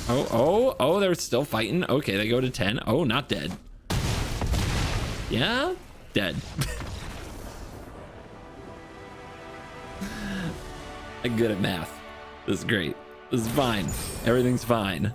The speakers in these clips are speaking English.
Oh, they're still fighting. Okay, they go to 10. Oh, not dead. Yeah, dead. I'm good at math. This is great. This is fine. Everything's fine.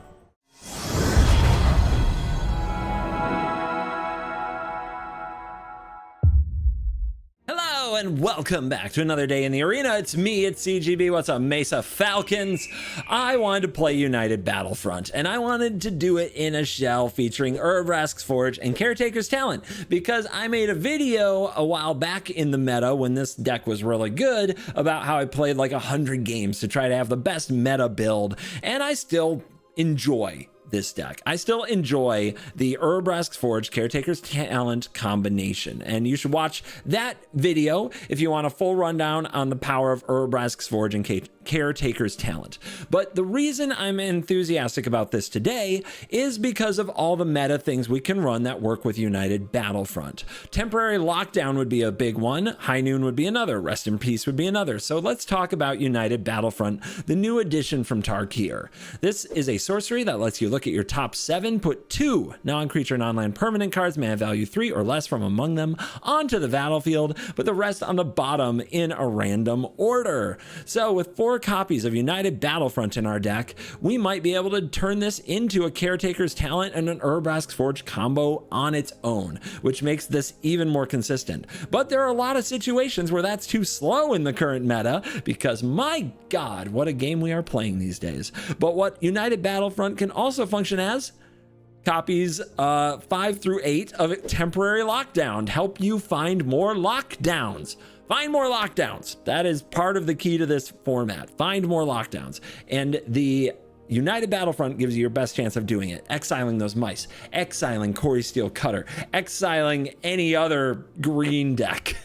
Hello and welcome back to another day in the arena. It's me, it's CGB. What's up, Mesa Falcons? I wanted to play United Battlefront, and I wanted to do it in a shell featuring Urbrask's Forge and Caretaker's Talent, because I made a video a while back in the meta when this deck was really good about how I played like 100 games to try to have the best meta build, and I still enjoy this deck. I still enjoy the Urbrask's Forge Caretaker's Talent combination, and you should watch that video if you want a full rundown on the power of Urbrask's Forge and Caretaker's Talent. But the reason I'm enthusiastic about this today is because of all the meta things we can run that work with United Battlefront. Temporary Lockdown would be a big one, High Noon would be another, Rest in Peace would be another. So let's talk about United Battlefront, the new addition from Tarkir. This is a sorcery that lets you look at your top 7, put 2 non-creature non-land permanent cards, mana value 3 or less from among them, onto the battlefield, but the rest on the bottom in a random order. So with 4 copies of United Battlefront in our deck, we might be able to turn this into a Caretaker's Talent and an Urbrask's Forge combo on its own, which makes this even more consistent. But there are a lot of situations where that's too slow in the current meta, because my God, what a game we are playing these days. But what United Battlefront can also function as copies 5 through 8 of Temporary Lockdown to help you find more lockdowns. Find more lockdowns. That is part of the key to this format. Find more lockdowns. And the United Battlefront gives you your best chance of doing it. Exiling those mice, exiling Corey Steel Cutter, exiling any other green deck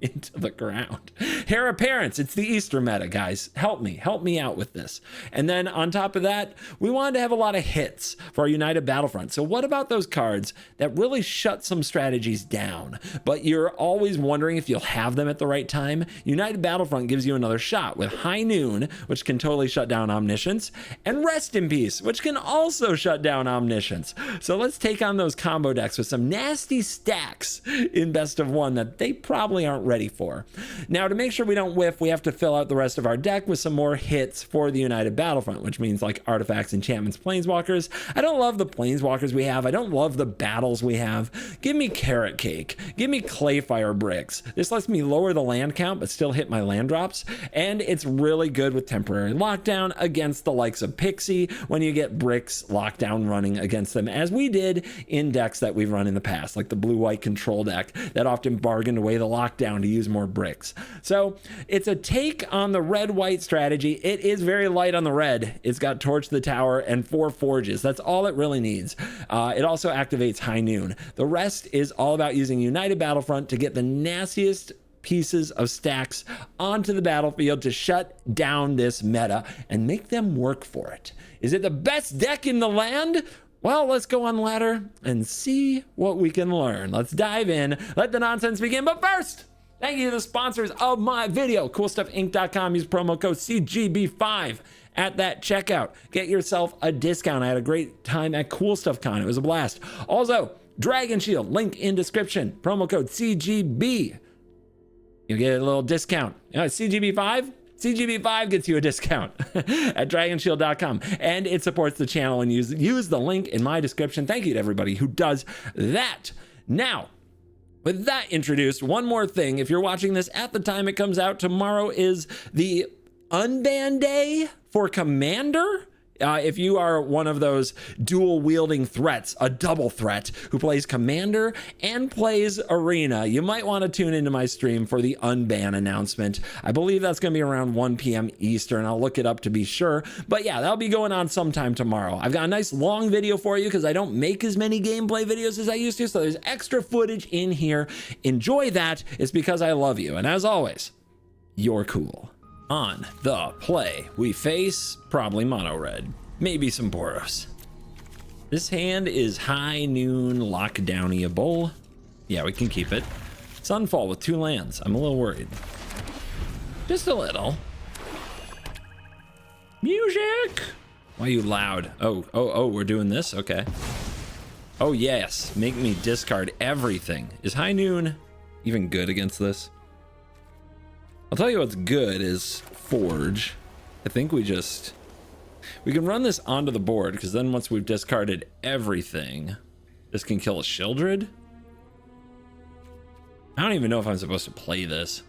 into the ground. Heir Apparents, it's the Easter meta, guys. Help me out with this. And then on top of that, we wanted to have a lot of hits for our United Battlefront. So what about those cards that really shut some strategies down, but you're always wondering if you'll have them at the right time? United Battlefront gives you another shot with High Noon, which can totally shut down Omniscience, and Rest in Peace, which can also shut down Omniscience. So let's take on those combo decks with some nasty stacks in best of 1 that they probably aren't ready for. Now, to make sure we don't whiff, we have to fill out the rest of our deck with some more hits for the United Battlefront, which means like artifacts, enchantments, planeswalkers. I don't love the planeswalkers we have. I don't love the battles we have. Give me Carrot Cake. Give me Clayfire Bricks. This lets me lower the land count but still hit my land drops, and it's really good with Temporary Lockdown against the likes of Pixie when you get Bricks Lockdown running against them, as we did in decks that we've run in the past, like the blue-white control deck that often bargained away the lockdown to use more bricks. So it's a take on the red-white strategy. It is very light on the red. It's got Torch the Tower and 4 forges. That's all it really needs. It also activates High Noon. The rest is all about using United Battlefront to get the nastiest pieces of stacks onto the battlefield to shut down this meta and make them work for it. Is it the best deck in the land? Well, let's go on ladder and see what we can learn. Let's dive in. Let the nonsense begin. But first, thank you to the sponsors of my video, CoolStuffInc.com. Use promo code CGB5 at that checkout. Get yourself a discount. I had a great time at CoolStuffCon. It was a blast. Also, Dragon Shield, link in description. Promo code CGB. You get a little discount. CGB5? CGB5 gets you a discount at dragonshield.com, and it supports the channel, and use the link in my description. Thank you to everybody who does that. Now, with that introduced, one more thing. If you're watching this at the time it comes out, tomorrow is the unban day for Commander. If you are one of those dual wielding threats, a double threat who plays Commander and plays Arena, you might want to tune into my stream for the unban announcement. I believe that's going to be around 1 p.m. Eastern. I'll look it up to be sure. But yeah, that'll be going on sometime tomorrow. I've got a nice long video for you because I don't make as many gameplay videos as I used to, so there's extra footage in here. Enjoy that. It's because I love you. And as always, you're cool. On the play, we face probably mono red, maybe some Boros. This hand is High Noon lockdownable. Yeah, we can keep it. Sunfall with 2 lands. I'm a little worried. Just a little. Music! Why are you loud? Oh, we're doing this? Okay. Oh, yes. Make me discard everything. Is High Noon even good against this? I'll tell you what's good is Forge. I think we can run this onto the board, because then once we've discarded everything, this can kill a Shieldred. I don't even know if I'm supposed to play this,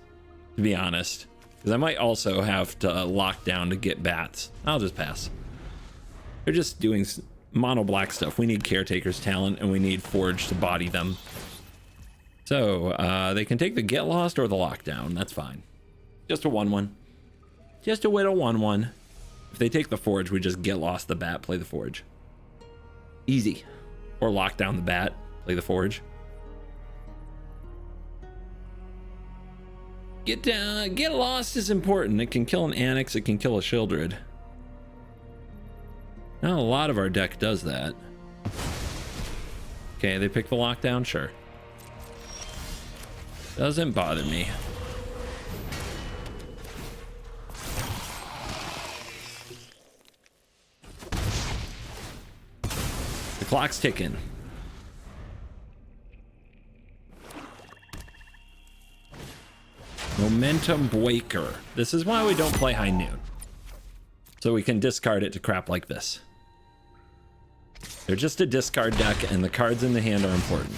to be honest, because I might also have to lock down to get bats. I'll just pass. They're just doing mono black stuff. We need Caretaker's talent, and we need Forge to body them. So they can take the Get Lost or the Lockdown. That's fine. Just a 1/1. Just a little 1/1. If they take the Forge, we just Get Lost the bat, play the Forge. Easy. Or lock down the bat, play the Forge. Get Lost is important. It can kill an Annex, it can kill a Shieldred. Not a lot of our deck does that. Okay, they pick the Lockdown, sure. Doesn't bother me. The clock's ticking. Momentum Breaker. This is why we don't play High Noon. So we can discard it to crap like this. They're just a discard deck, and the cards in the hand are important.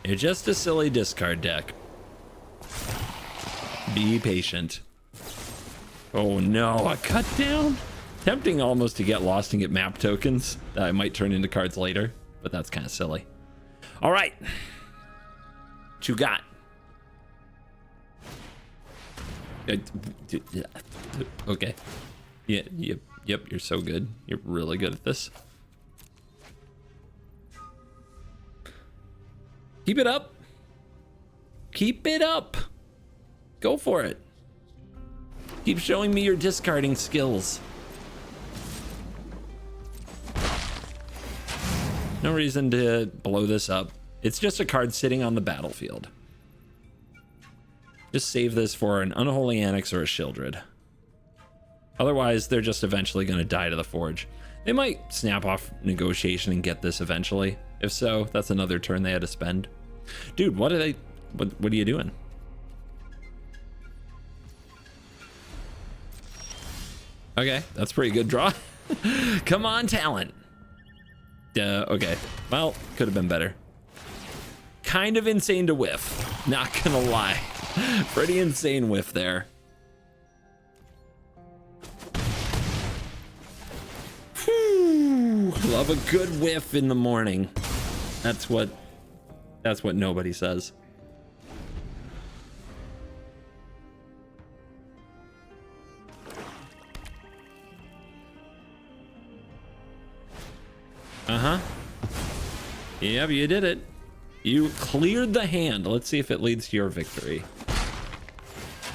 They're just a silly discard deck. Be patient. Oh no, a cut down? Tempting almost to get lost and get map tokens that I might turn into cards later, but that's kind of silly. All right. What you got? Okay. Yep, you're so good. You're really good at this. Keep it up. Keep it up. Go for it. Keep showing me your discarding skills. No reason to blow this up. It's just a card sitting on the battlefield. Just save this for an Unholy Annex or a Shieldred. Otherwise, they're just eventually going to die to the Forge. They might snap off Negotiation and get this eventually. If so, that's another turn they had to spend. Dude, what are you doing? Okay, that's pretty good draw. Come on, talent. Okay, well, could have been better. Kind of insane to whiff, not gonna lie. Pretty insane whiff there. Whew, love a good whiff in the morning. That's what nobody says. Uh-huh. Yep, you did it. You cleared the hand. Let's see if it leads to your victory.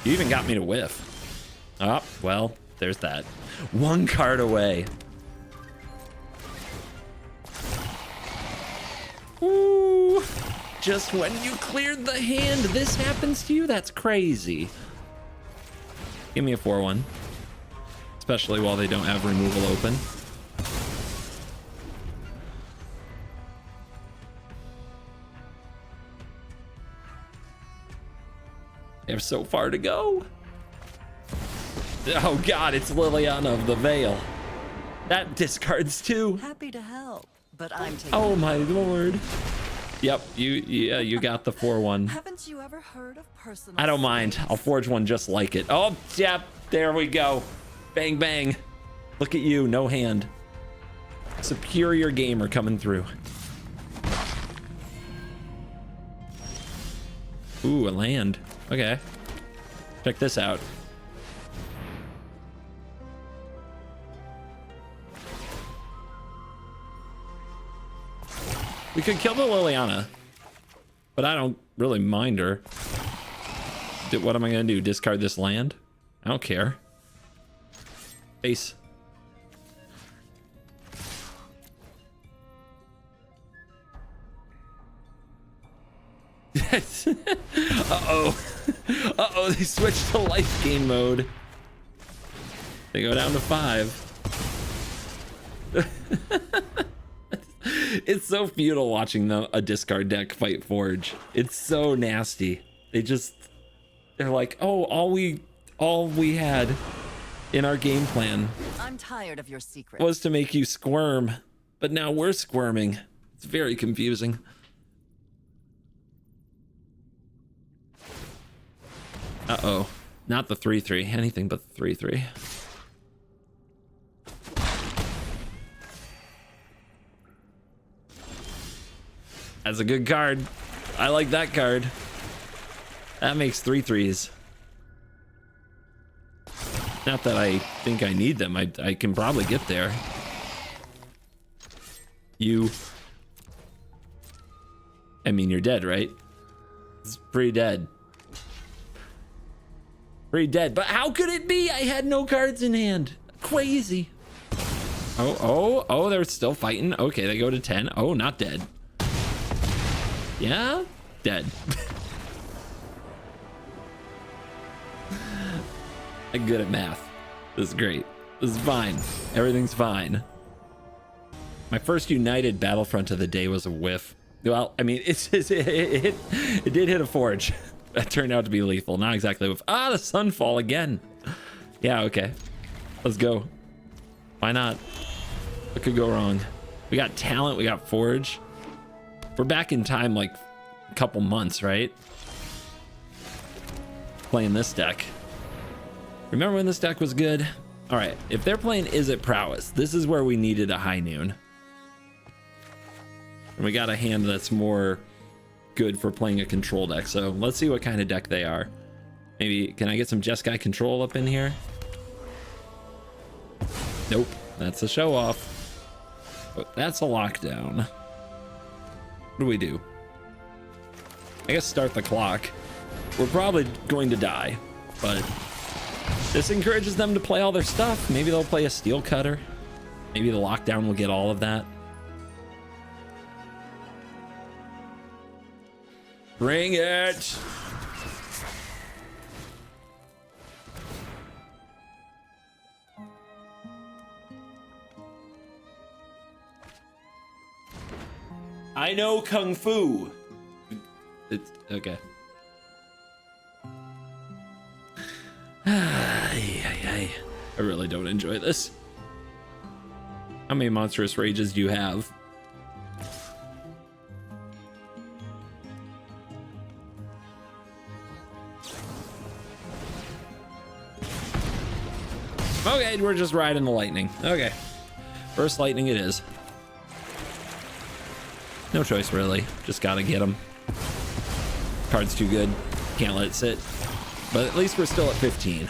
You even got me to whiff. Oh, well, there's that. One card away. Ooh, just when you cleared the hand, this happens to you? That's crazy. Give me a 4/1. Especially while they don't have removal open. They have so far to go. Oh God, it's Liliana of the Veil. That discards too. Happy to help, but I'm taking. Oh my lord. Yep, you got the 4/1. Haven't you ever heard of personal? I don't mind. I'll forge one just like it. Oh, yep, there we go. Bang bang. Look at you, no hand. Superior gamer coming through. Ooh, a land. Okay. Check this out. We could kill the Liliana, but I don't really mind her. What am I gonna do? Discard this land? I don't care. Face. Uh-oh. Uh-oh, they switched to life gain mode. They go down to 5. It's so futile watching a discard deck fight Forge. It's so nasty. They're like, oh, all we had in our game plan I'm tired of your secret. was to make you squirm, but now we're squirming. It's very confusing. Uh-oh. Not the 3/3. Anything but the 3/3. That's a good card. I like that card. That makes 3/3s. Not that I think I need them. I can probably get there. I mean, you're dead, right? It's pretty dead. Pretty dead. But how could it be? I had no cards in hand. Crazy. Oh, they're still fighting. Okay, they go to 10. Oh, not dead. Yeah, dead. I'm good at math. This is great. This is fine. Everything's fine. My first United Battlefront of the day was a whiff. Well, I mean, it did hit a Forge. That turned out to be lethal. Not exactly a whiff. Ah, the Sunfall again. Yeah, okay. Let's go. Why not? What could go wrong? We got talent. We got Forge. We're back in time like a couple months, right? Playing this deck. Remember when this deck was good? All right, if they're playing Is It Prowess, this is where we needed a high noon. And we got a hand that's more good for playing a control deck. So let's see what kind of deck they are. Maybe, can I get some Jeskai control up in here? Nope, that's a show off. But that's a lockdown. What do we do? I guess start the clock. We're probably going to die, but this encourages them to play all their stuff. Maybe they'll play a Steel Cutter. Maybe the lockdown will get all of that. Bring it! I know Kung Fu. It's okay. I really don't enjoy this. How many monstrous rages do you have? Okay, we're just riding the lightning. Okay. First lightning it is. No choice, really. Just gotta get him. Card's too good. Can't let it sit. But at least we're still at 15.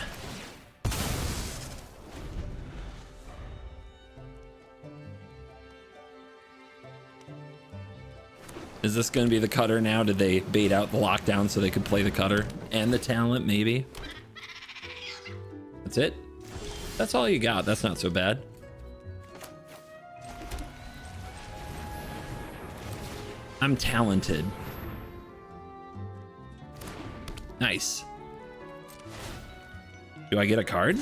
Is this going to be the cutter now? Did they bait out the lockdown so they could play the cutter and the talent, maybe? That's it? That's all you got. That's not so bad. I'm talented. Nice. Do I get a card?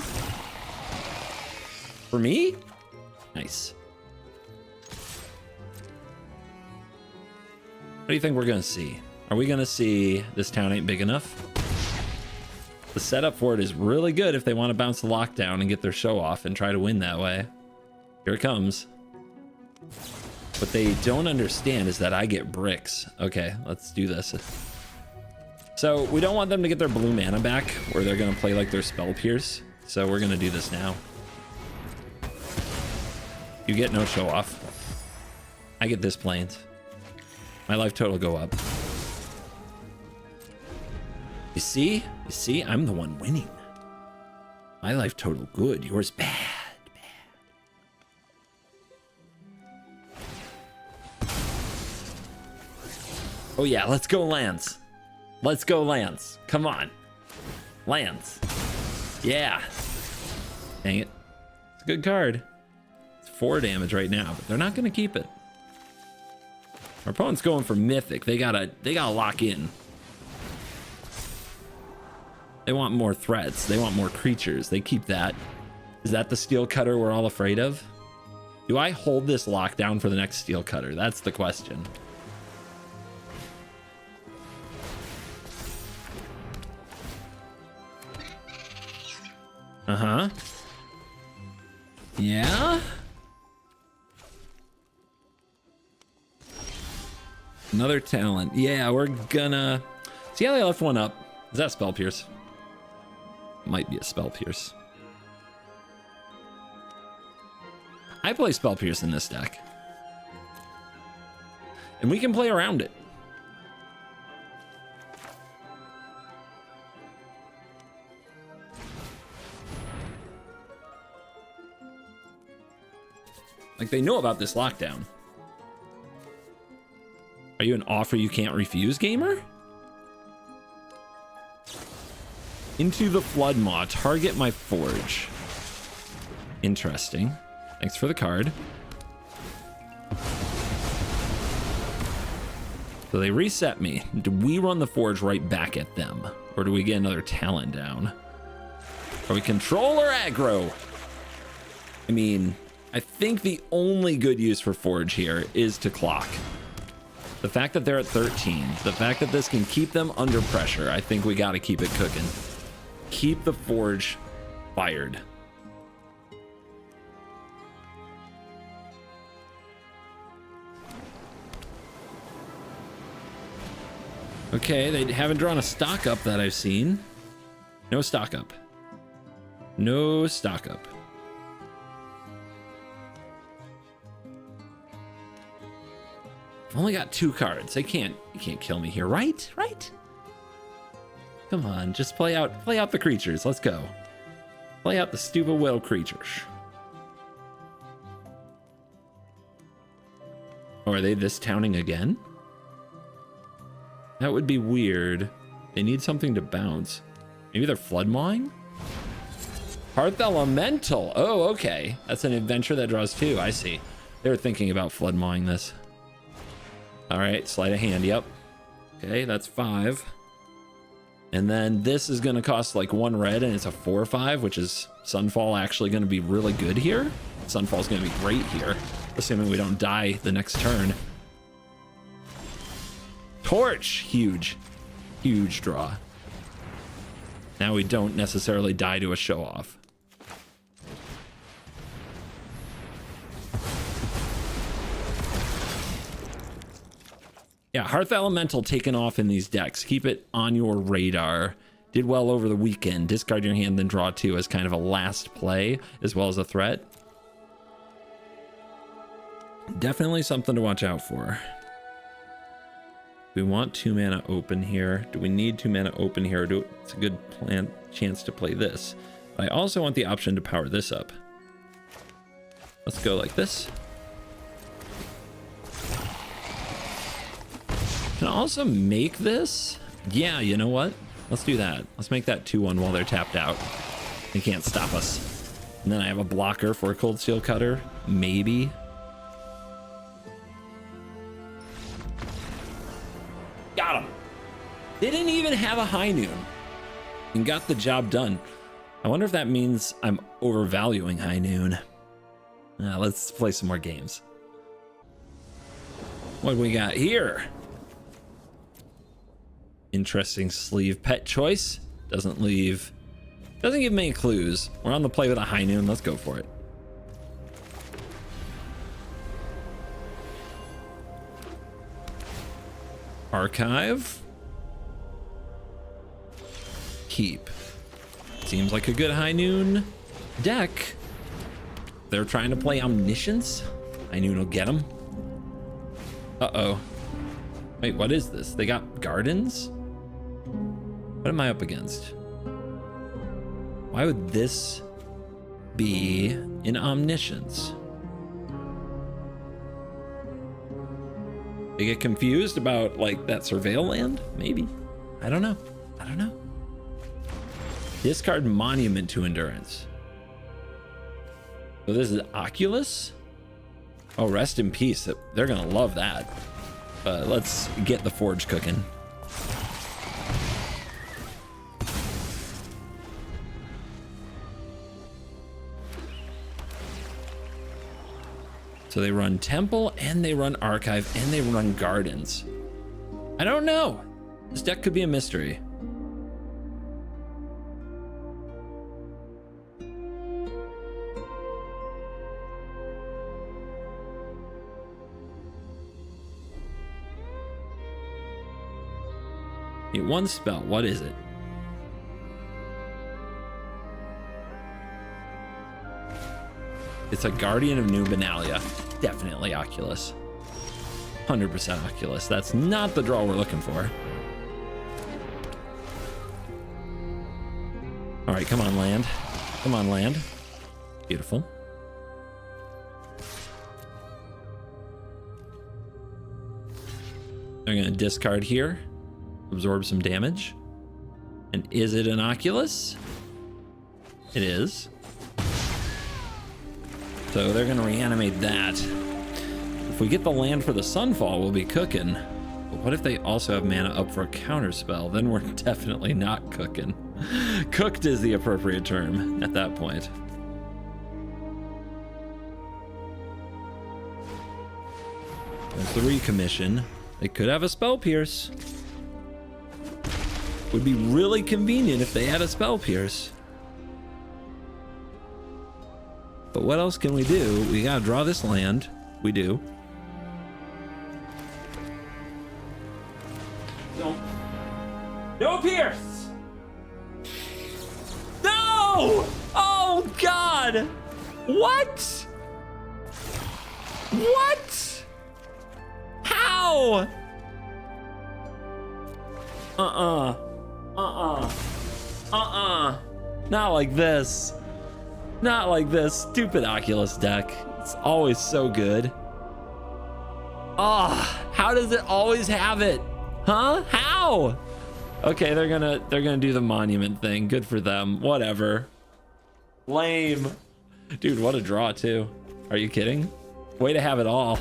For me? Nice. What do you think we're gonna see? Are we gonna see this town ain't big enough? The setup for it is really good if they want to bounce the lockdown and get their show off and try to win that way. Here it comes. What they don't understand is that I get bricks. Okay, let's do this. So we don't want them to get their blue mana back, or they're gonna play like their Spell Pierce. So we're gonna do this now. You get no show off. I get this plains. My life total go up. You see? You see? I'm the one winning. My life total good. Yours bad. Oh yeah, let's go lands. Let's go lands. Come on. Lands. Yeah. Dang it. It's a good card. It's 4 damage right now, but they're not going to keep it. Our opponent's going for mythic. They gotta lock in. They want more threats. They want more creatures. They keep that. Is that the steel cutter we're all afraid of? Do I hold this lockdown for the next steel cutter? That's the question. Uh-huh. Yeah? Another talent. Yeah, we're gonna... See how they left one up? Is that Spell Pierce? Might be a Spell Pierce. I play Spell Pierce in this deck. And we can play around it. Like, they know about this lockdown. Are you an offer you can't refuse, gamer? Into the Flood Maw. Target my forge. Interesting. Thanks for the card. So they reset me. Do we run the forge right back at them? Or do we get another talent down? Are we control or aggro? I mean... I think the only good use for Forge here is to clock. The fact that they're at 13, the fact that this can keep them under pressure, I think we got to keep it cooking. Keep the Forge fired. Okay, they haven't drawn a stock up that I've seen. No stock up. No stock up. I've only got 2 cards. You can't kill me here, right? Right? Come on, just play out the creatures. Let's go. Play out the stupid will creatures. Oh, are they this towning again? That would be weird. They need something to bounce. Maybe they're flood mawing? Hearth Elemental. Oh, okay. That's an adventure that draws 2. I see. They were thinking about flood mawing this. All right, sleight of hand, yep. Okay, that's 5. And then this is gonna cost like 1 red and it's a 4/5, which is Sunfall actually gonna be really good here. Sunfall's gonna be great here, assuming we don't die the next turn. Torch, huge, huge draw. Now we don't necessarily die to a show off. Yeah, Hearth Elemental taken off in these decks. Keep it on your radar. Did well over the weekend. Discard your hand, then draw 2 as kind of a last play, as well as a threat. Definitely something to watch out for. We want 2 mana open here. Do we need 2 mana open here? It's a good chance to play this. But I also want the option to power this up. Let's go like this. Can I also make this? Yeah, you know what? Let's do that. Let's make that 2/1 while they're tapped out. They can't stop us. And then I have a blocker for a Cold Steel Cutter. Maybe. Got him. They didn't even have a High Noon and got the job done. I wonder if that means I'm overvaluing High Noon. Let's play some more games. What do we got here? Interesting sleeve. Pet choice. Doesn't give me any clues. We're on the play with a High Noon. Let's go for it. Archive. Keep. Seems like a good High Noon deck. They're trying to play Omniscience. High Noon will get them. Uh-oh. Wait, what is this? They got Gardens? What am I up against? Why would this be in Omniscience? They get confused about like that Surveil land? Maybe. I don't know. I don't know. Discard Monument to Endurance. So this is Oculus? Oh, rest in peace. They're gonna love that. Let's get the Forge cooking. So they run Temple and they run Archive and they run Gardens. I don't know. This deck could be a mystery. Need one spell. What is it? It's a Guardian of New Benalia. Definitely Oculus. 100% Oculus. That's not the draw we're looking for. All right, come on, land. Come on, land. Beautiful. They're going to discard here. Absorb some damage. And is it an Oculus? It is. So they're gonna reanimate that. If we get the land for the Sunfall, we'll be cooking. But what if they also have mana up for a counterspell? Then we're definitely not cooking. Cooked is the appropriate term at that point. There's the recommission. They could have a Spell Pierce. Would be really convenient if they had a Spell Pierce. But what else can we do? We gotta draw this land. We do. No Pierce! No! Oh God! What? What? How? Not like this. Not like this. Stupid Oculus deck. It's always so good. Ah, how does it always have it? Huh? How? Okay, they're gonna do the monument thing. Good for them. Whatever. Lame. Dude, what a draw too. Are you kidding? Way to have it all.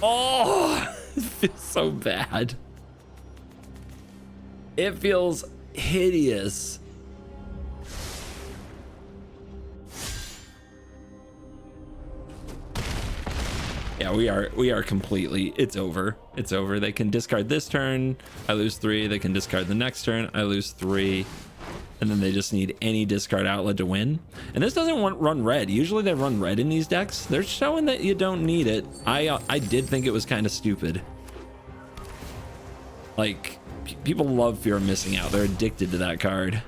Oh, it feels so bad. It feels hideous. Yeah, we are completely, it's over. It's over. They can discard this turn, I lose 3. They can discard the next turn, I lose 3. And then they just need any discard outlet to win. And this doesn't run red. Usually they run red in these decks. They're showing that you don't need it. I did think it was kind of stupid. Like, people love Fear of Missing Out. They're addicted to that card.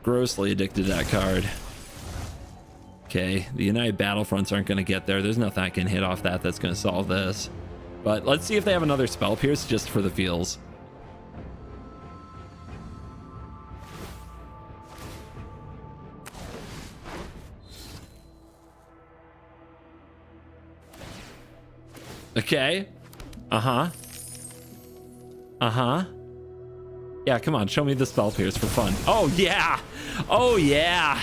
Grossly addicted to that card. Okay, the United Battlefronts aren't going to get there. There's nothing I can hit off that's going to solve this. But let's see if they have another Spell Pierce just for the feels. Okay. Uh-huh. Uh-huh. Yeah, come on, show me the Spell Pierce for fun. Oh, yeah. Oh, yeah.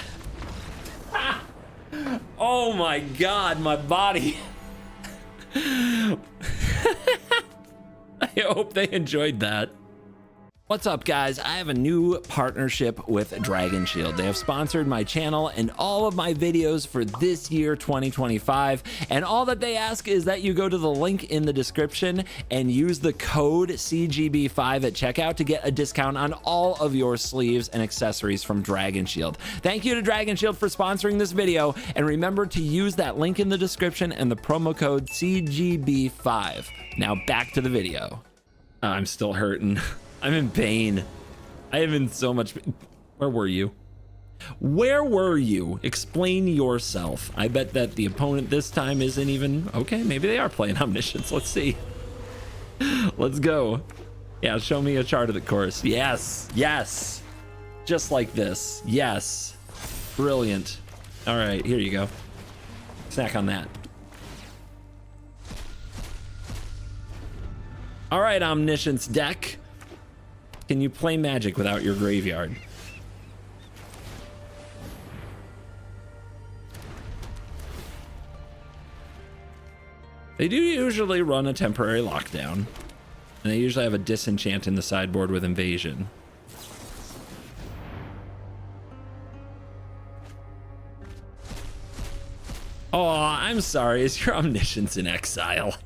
Oh my God, my body. I hope they enjoyed that. What's up, guys? I have a new partnership with Dragon Shield. They have sponsored my channel and all of my videos for this year, 2025. And all that they ask is that you go to the link in the description and use the code CGB5 at checkout to get a discount on all of your sleeves and accessories from Dragon Shield. Thank you to Dragon Shield for sponsoring this video. And remember to use that link in the description and the promo code CGB5. Now back to the video. I'm still hurting. I'm in pain. I am in so much pain. Where were you? Where were you? Explain yourself. I bet that the opponent this time isn't even... Okay, maybe they are playing Omniscience. Let's see. Let's go. Yeah, show me a chart of the course. Yes. Yes. Just like this. Yes. Brilliant. All right, here you go. Snack on that. All right, Omniscience deck. Can you play Magic without your graveyard? They do usually run a temporary lockdown, and they usually have a disenchant in the sideboard with invasion. Oh, I'm sorry. Is your omniscience in exile?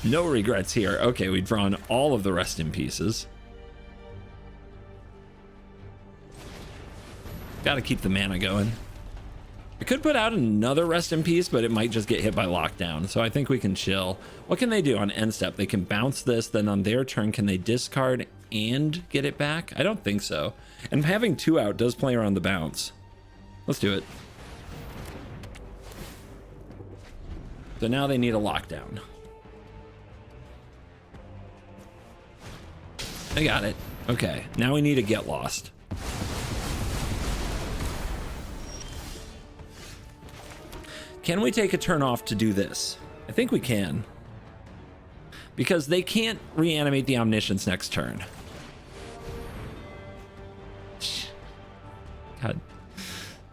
No regrets here. Okay, we've drawn all of the rest in pieces. Gotta keep the mana going. I could put out another rest in peace, but it might just get hit by lockdown. So I think we can chill. What can they do on end step? They can bounce this, then on their turn, can they discard and get it back? I don't think so. And having 2 out does play around the bounce. Let's do it. So now they need a lockdown. I got it. Okay, now we need a get lost. Can we take a turn off to do this? I think we can. Because they can't reanimate the Omniscience next turn. God.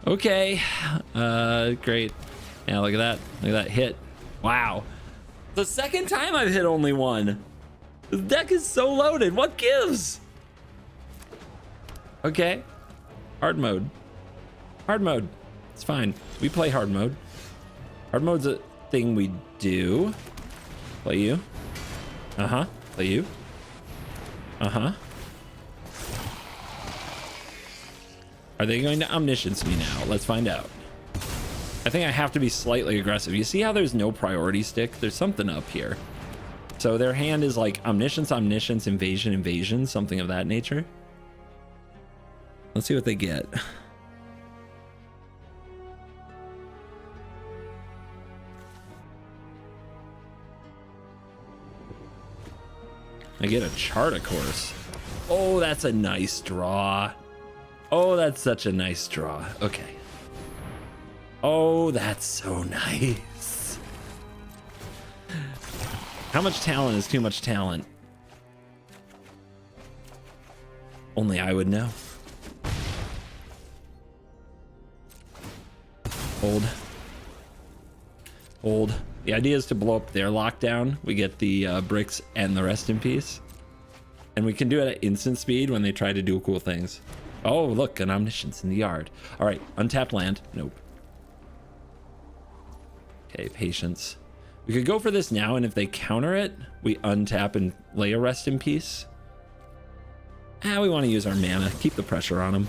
Okay. Great. Yeah, look at that. Look at that hit. Wow. The second time I've hit only one. This deck is so loaded. What gives? Okay. Hard mode. Hard mode. It's fine. We play hard mode. Hard mode's a thing we do. Play you. Uh-huh. Play you. Uh-huh. Are they going to omniscience me now? Let's find out. I think I have to be slightly aggressive. You see how there's no priority stick? There's something up here. So their hand is like omniscience, omniscience, invasion, invasion, something of that nature. Let's see what they get. I get a chart, of course. Oh, that's a nice draw. Oh, that's such a nice draw. Okay. Oh, that's so nice. How much talent is too much talent? Only I would know. Hold. Hold. The idea is to blow up their lockdown. We get the bricks and the rest in peace. And we can do it at instant speed when they try to do cool things. Oh, look, an omniscience in the yard. All right, untapped land. Nope. Okay, patience. We could go for this now, and if they counter it, we untap and lay a rest in peace. We want to use our mana. Keep the pressure on them.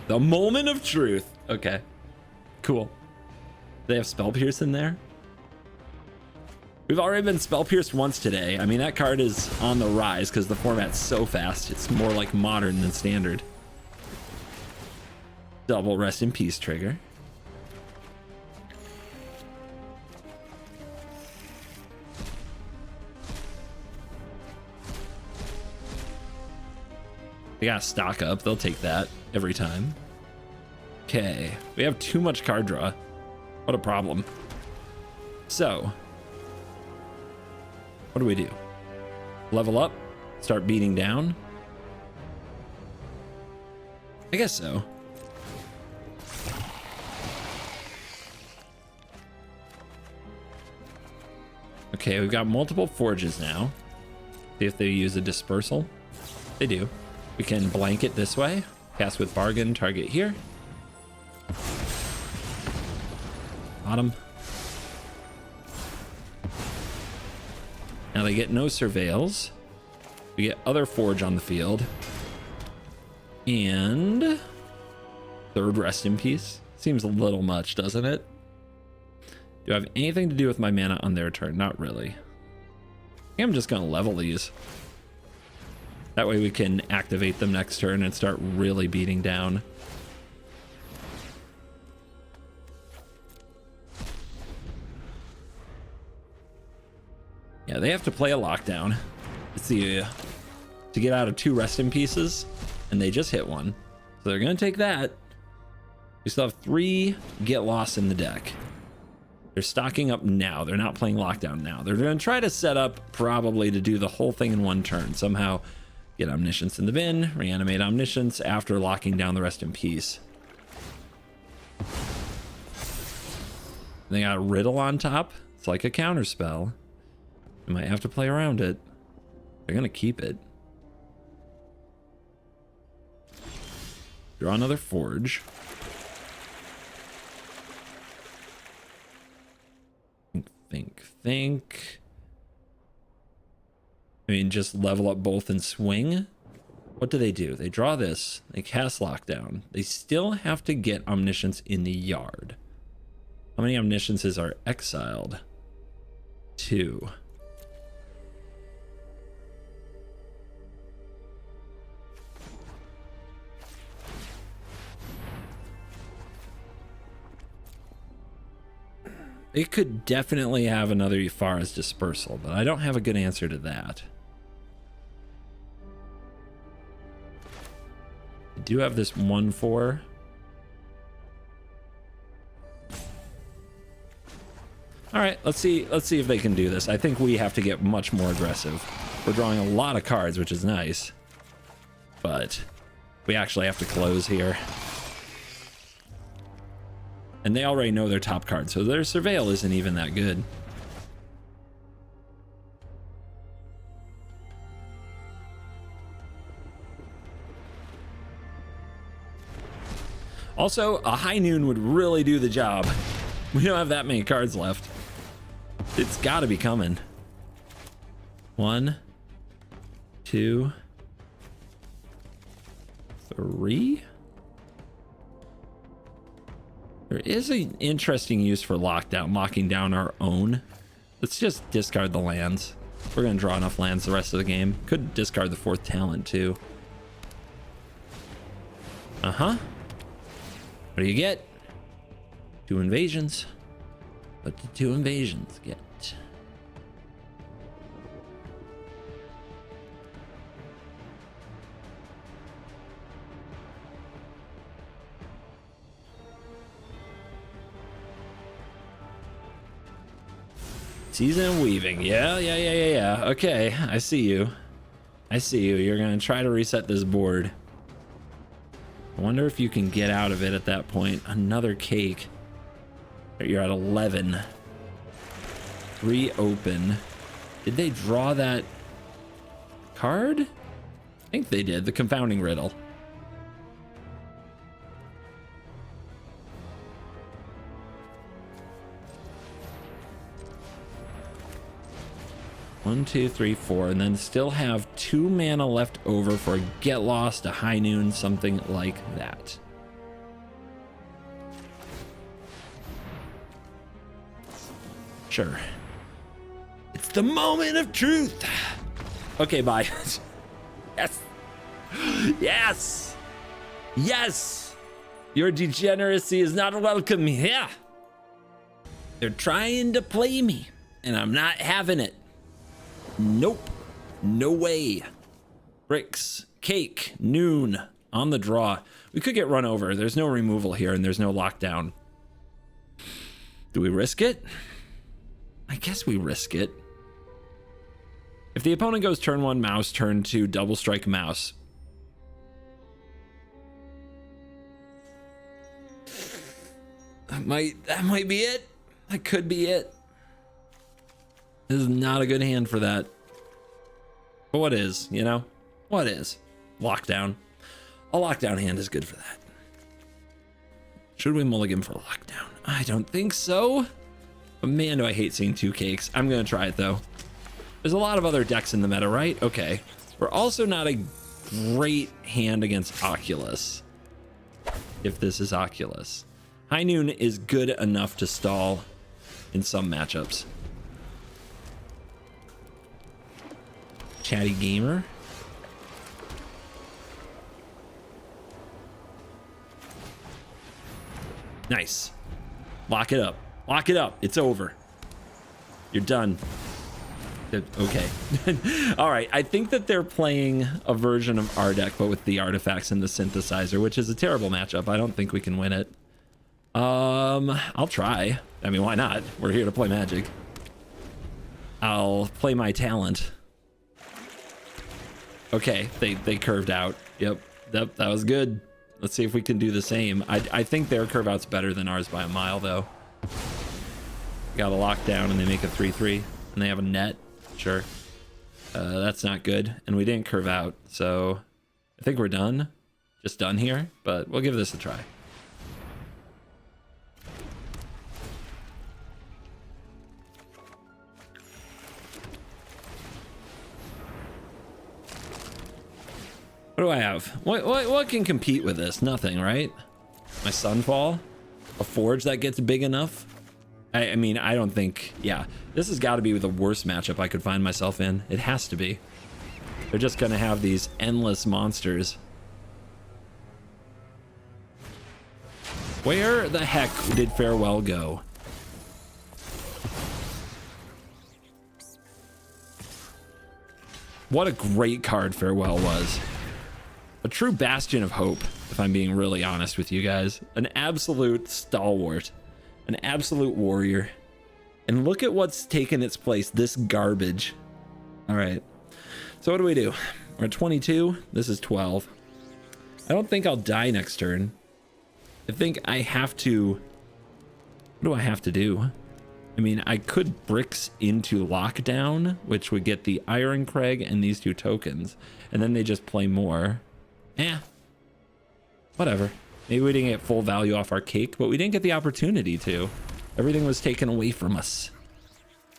The moment of truth. Okay, cool. They have Spell Pierce in there. We've already been Spell Pierced once today. I mean, that card is on the rise because the format's so fast. It's more like modern than standard. Double rest in peace trigger. They got stock up. They'll take that every time. Okay, we have too much card draw. What a problem. So, what do we do? Level up? Start beating down? I guess so. Okay, we've got multiple forges now. See if they use a dispersal. They do. We can blanket this way. Cast with bargain, target here. Bottom. Now they get no surveils. We get other forge on the field. And third rest in peace. Seems a little much, doesn't it? Do I have anything to do with my mana on their turn? Not really. I think I'm just gonna level these. That way we can activate them next turn and start really beating down. Yeah, they have to play a lockdown. It's the to get out of 2 rest in pieces, and they just hit one. So they're gonna take that. We still have 3 get lost in the deck. They're stocking up now. They're not playing lockdown now. They're gonna try to set up probably to do the whole thing in one turn. Somehow get omniscience in the bin, reanimate omniscience after locking down the rest in peace. They got a riddle on top. It's like a counter spell. You might have to play around it. They're gonna keep it. Draw another forge. Think. I mean, just level up both and swing. What do? They draw this. They cast lockdown. They still have to get omniscience in the yard. How many omnisciences are exiled? 2. It could definitely have another Yfara's dispersal, but I don't have a good answer to that. I do have this 1/4. All right, let's see if they can do this. I think we have to get much more aggressive. We're drawing a lot of cards, which is nice, but we actually have to close here. And they already know their top card, so their surveil isn't even that good. Also, a high noon would really do the job. We don't have that many cards left. It's got to be coming. 1, 2, 3. There is an interesting use for lockdown, locking down our own. Let's just discard the lands. We're going to draw enough lands the rest of the game. Could discard the 4th talent too. What do you get? 2 invasions. What do 2 invasions get? Season weaving. Yeah. Okay, I see you. You're gonna try to reset this board. I wonder if you can get out of it at that point. Another cake. You're at 11. 3 open. Did they draw that card? I think they did. The confounding riddle. One, 2, 3, 4, and then still have 2 mana left over for a Get Lost, a High Noon, something like that. Sure. It's the moment of truth. Okay, bye. Yes. Yes. Yes. Your degeneracy is not welcome here. They're trying to play me, and I'm not having it. Nope. No way. Bricks. Cake. Noon. On the draw. We could get run over. There's no removal here, and there's no lockdown. Do we risk it? I guess we risk it. If the opponent goes turn 1 mouse, turn 2 double strike mouse. That might be it. That could be it. This is not a good hand for that. But what is, you know? What is? Lockdown. A lockdown hand is good for that. Should we mulligan for lockdown? I don't think so. But man, do I hate seeing 2 cakes. I'm going to try it, though. There's a lot of other decks in the meta, right? Okay. We're also not a great hand against Oculus. If this is Oculus. High Noon is good enough to stall in some matchups. Chatty gamer. Nice. Lock it up. Lock it up. It's over. You're done. Okay. All right. I think that they're playing a version of our deck, but with the artifacts and the synthesizer, which is a terrible matchup. I don't think we can win it. I'll try. I mean, why not? We're here to play Magic. I'll play my talent. Okay, they curved out. Yep, that was good. Let's see if we can do the same. I think their curve out's better than ours by a mile, though. Got a lockdown, and they make a 3/3, and they have a net. Sure. That's not good, and we didn't curve out, so I think we're done. just done here, but we'll give this a try. What do I have? What can compete with this? Nothing, right? My Sunfall? A Forge that gets big enough? I mean, I don't think... Yeah, this has got to be the worst matchup I could find myself in. It has to be. They're just going to have these endless monsters. Where the heck did Farewell go? What a great card Farewell was. A true bastion of hope, if I'm being really honest with you guys. An absolute stalwart. An absolute warrior. And look at what's taken its place. This garbage. All right. So what do we do? We're at 22. This is 12. I don't think I'll die next turn. I think I have to... What do I have to do? I mean, I could bricks into Lockdown, which would get the Iron Crag and these 2 tokens. And then they just play more. Yeah, whatever. Maybe we didn't get full value off our cake, but we didn't get the opportunity to. Everything was taken away from us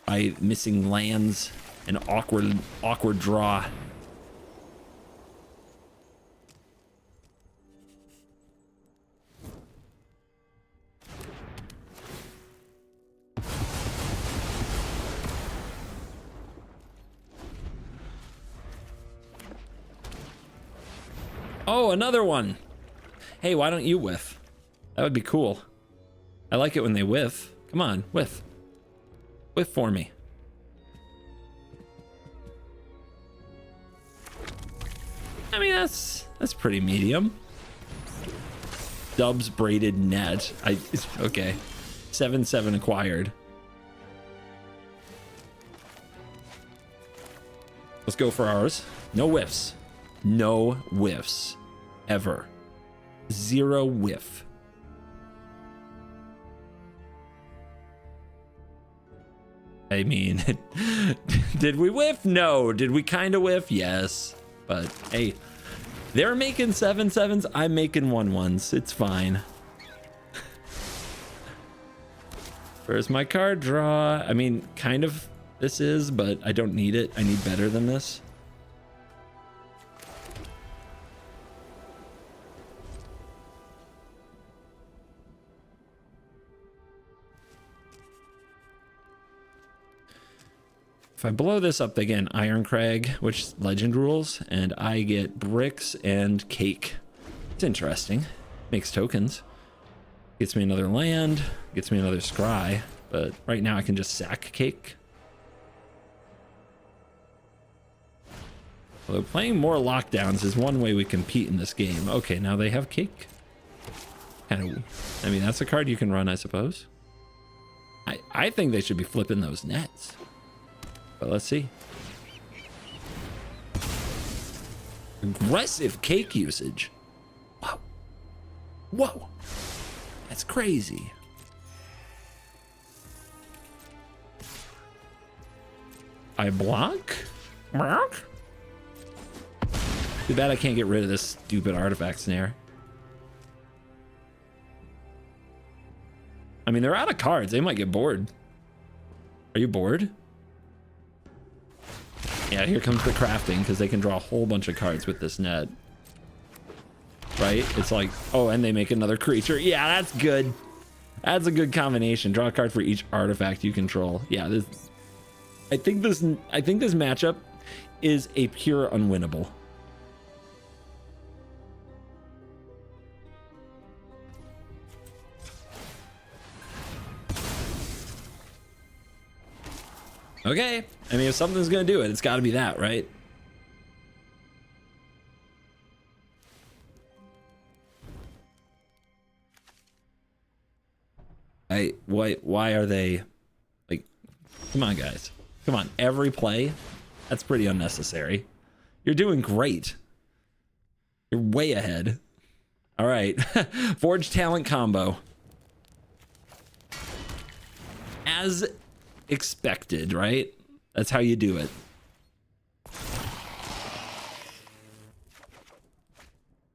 by missing lands and awkward draw. Oh, another one. Hey, why don't you whiff? That would be cool. I like it when they whiff. Come on, whiff. Whiff for me. I mean, that's pretty medium. Dubs braided net. Okay. 7/7 acquired. Let's go for ours. No whiffs. No whiffs. Ever. 0 whiff. I mean, did we whiff? No. Did we kind of whiff? Yes. But hey, they're making 7/7s. I'm making 1/1s. It's fine. Where's my card draw? I mean, kind of this is, but I don't need it. I need better than this. If I blow this up again, Iron Crag, which legend rules, and I get bricks and cake. It's interesting. Makes tokens. Gets me another land, gets me another scry, but right now I can just sack cake. Although playing more lockdowns is one way we compete in this game. Okay, now they have cake. Kind of, I mean, that's a card you can run, I suppose. I think they should be flipping those nets. But let's see. Aggressive cake usage. Whoa. Whoa. That's crazy. I block? Too bad I can't get rid of this stupid artifact snare. I mean, they're out of cards. They might get bored. Are you bored? Yeah, here comes the crafting, because they can draw a whole bunch of cards with this net. Right? It's like, oh, and they make another creature. Yeah, that's good. That's a good combination. Draw a card for each artifact you control. Yeah, this. I think this matchup is a pure unwinnable. Okay. I mean, if something's gonna do it, it's got to be that, right? Why are they like, come on guys, come on, every play? That's pretty unnecessary. You're doing great. You're way ahead. All right. Forge talent combo. As expected, right? That's how you do it.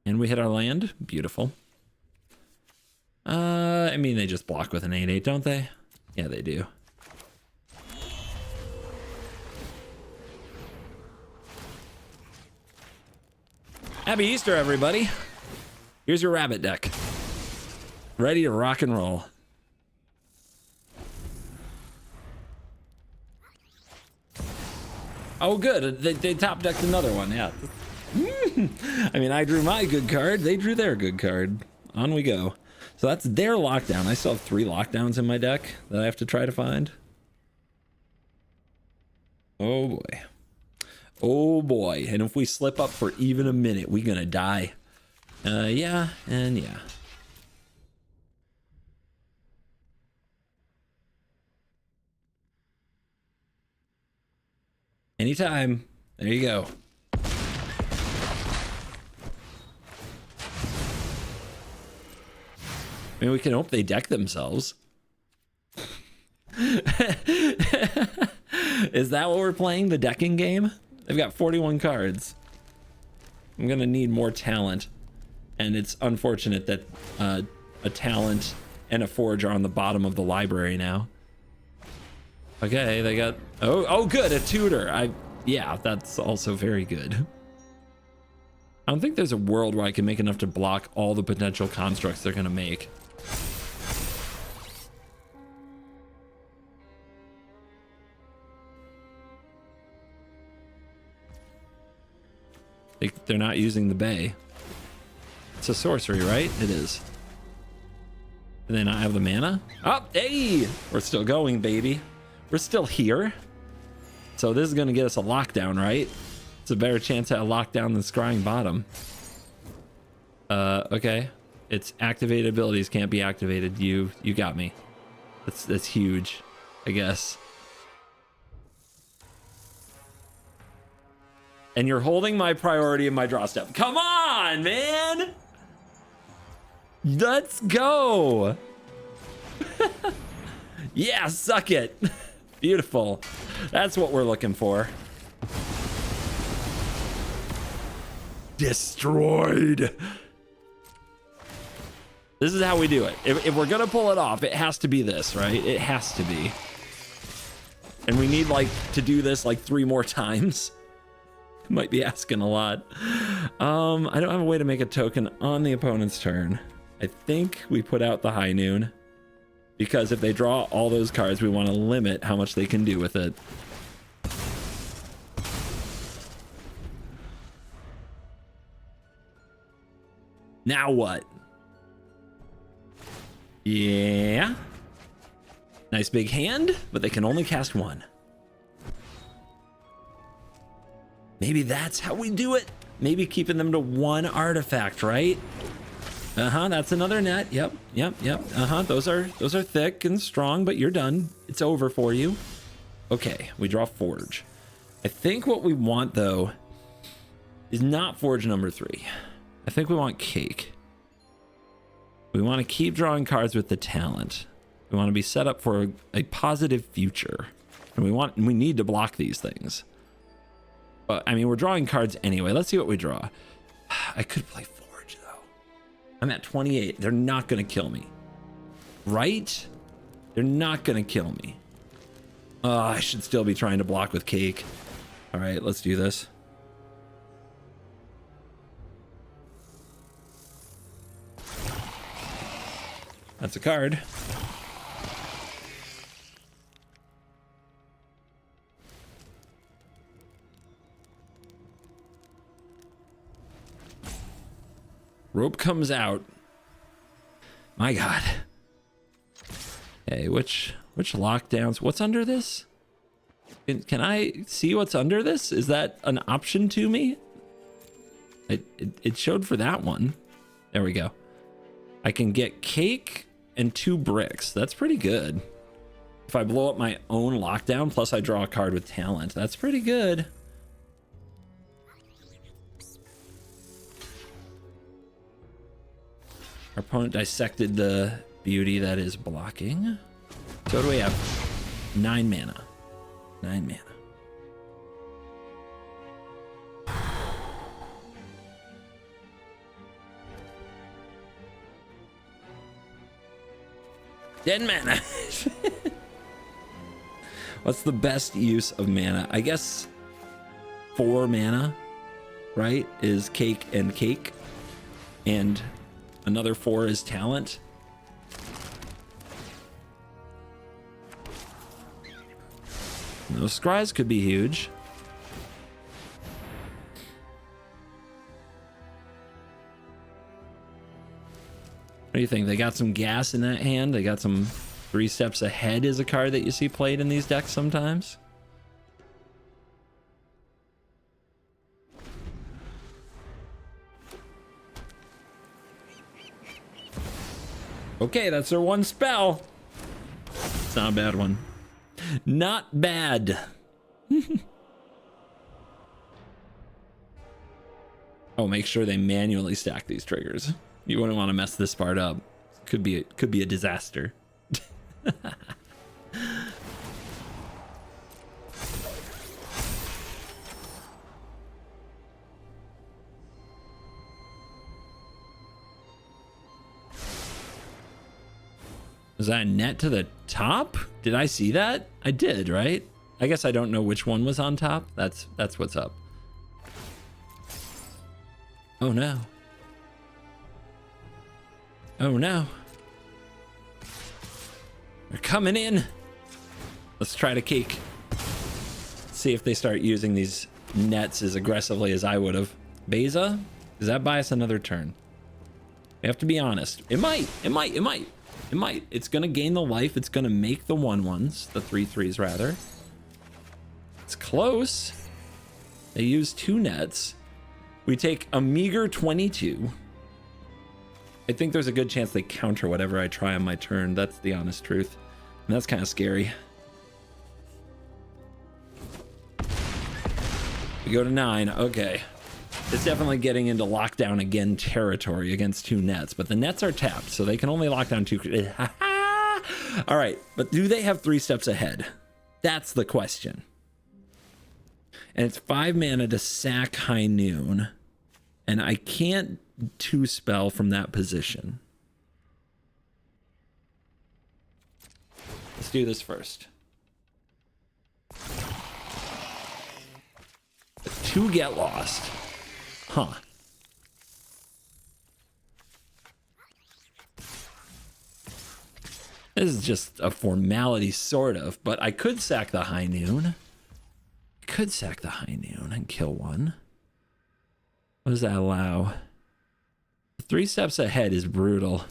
And And we hit our land. Beautiful. I mean, they just block with an 8/8, don't they? Yeah, they do. Happy Easter, everybody. Here's your rabbit deck. Ready to rock and roll. Oh, good. They top decked another one, yeah. I mean, I drew my good card. They drew their good card. On we go. So that's their lockdown. I still have 3 lockdowns in my deck that I have to try to find. Oh, boy. Oh, boy. And if we slip up for even a minute, we're gonna die. Yeah, and yeah. Anytime. There you go. I mean, we can hope they deck themselves. Is that what we're playing? The decking game? They've got 41 cards. I'm gonna need more talent. And it's unfortunate that a talent and a forge are on the bottom of the library now. Okay, they got... Oh, good, a tutor. Yeah, that's also very good. I don't think there's a world where I can make enough to block all the potential constructs they're gonna make. They're not using the bay. It's a sorcery, right? It is. Do they not have the mana? Oh, hey! We're still going, baby. We're still here. So this is going to get us a lockdown, right? It's a better chance at a lockdown than scrying bottom. Okay. It's activated abilities can't be activated. You got me. That's huge, I guess. And you're holding my priority in my draw step. Come on, man! Let's go! Yeah, suck it. Beautiful. That's what we're looking for. Destroyed. This is how we do it. If we're gonna pull it off, it has to be this, right? It has to be. And we need like to do this like 3 more times. Might be asking a lot. I don't have a way to make a token on the opponent's turn. I think we put out the high noon because if they draw all those cards, we want to limit how much they can do with it. Now what? Yeah. Nice big hand, but they can only cast 1. Maybe that's how we do it. Maybe keeping them to 1 artifact, right? That's another net. Yep. Those are thick and strong, but you're done. It's over for you. Okay, we draw Forge. I think what we want though is not Forge number 3. I think we want Cake. We want to keep drawing cards with the talent. We want to be set up for a positive future. And we need to block these things. But I mean, we're drawing cards anyway. Let's see what we draw. I could play Forge though. I'm at 28. They're not going to kill me. Right? They're not going to kill me. I should still be trying to block with Cake. All right, let's do this. That's a card. Rope comes out. My God. Okay, which lockdowns? What's under this? Can I see what's under this? Is that an option to me? It showed for that one. There we go. I can get Cake and 2 bricks. That's pretty good. If I blow up my own lockdown, plus I draw a card with talent, that's pretty good. Our opponent dissected the beauty that is blocking. So what do we have? 9 mana. 9 mana. Dead mana. What's the best use of mana? I guess 4 mana, right, is cake and cake. And another 4 is talent. And those scries could be huge. What do you think? They got some gas in that hand. They got some 3 steps ahead is a card that you see played in these decks sometimes. Okay, that's their one spell. It's not a bad one. Not bad. Oh, make sure they manually stack these triggers. You wouldn't want to mess this part up. Could be a disaster. Was that a net to the top? Did I see that? I did, right? I guess I don't know which one was on top. That's what's up. Oh no. Oh no. They're coming in. Let's try to cake. See if they start using these nets as aggressively as I would have. Beza, does that buy us another turn? We have to be honest. It might. It's gonna gain the life. It's gonna make the 1/1s, the 3/3s rather. It's close. They use 2 nets. We take a meager 22. I think there's a good chance they counter whatever I try on my turn. That's the honest truth. And that's kind of scary. We go to 9. Okay. It's definitely getting into lockdown again territory against 2 nets, but the nets are tapped, so they can only lock down 2. All right, but do they have 3 steps ahead? That's the question. And it's 5 mana to sack High Noon, and I can't 2 spell from that position. Let's do this first. 2 get lost. Huh. This is just a formality, sort of, but I could sack the High Noon. I could sack the High Noon and kill 1. What does that allow? 3 steps ahead is brutal.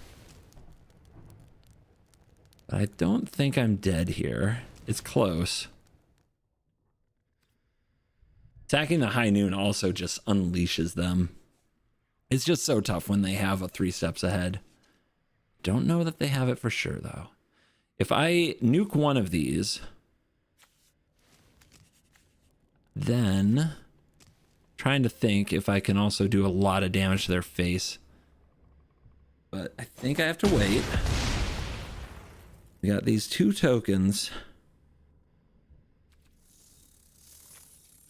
But I don't think I'm dead here. It's close. Sacking the High Noon also just unleashes them. It's just so tough when they have a 3 steps ahead. Don't know that they have it for sure, though. If I nuke one of these, then trying to think if I can also do a lot of damage to their face. But I think I have to wait. We got these 2 tokens.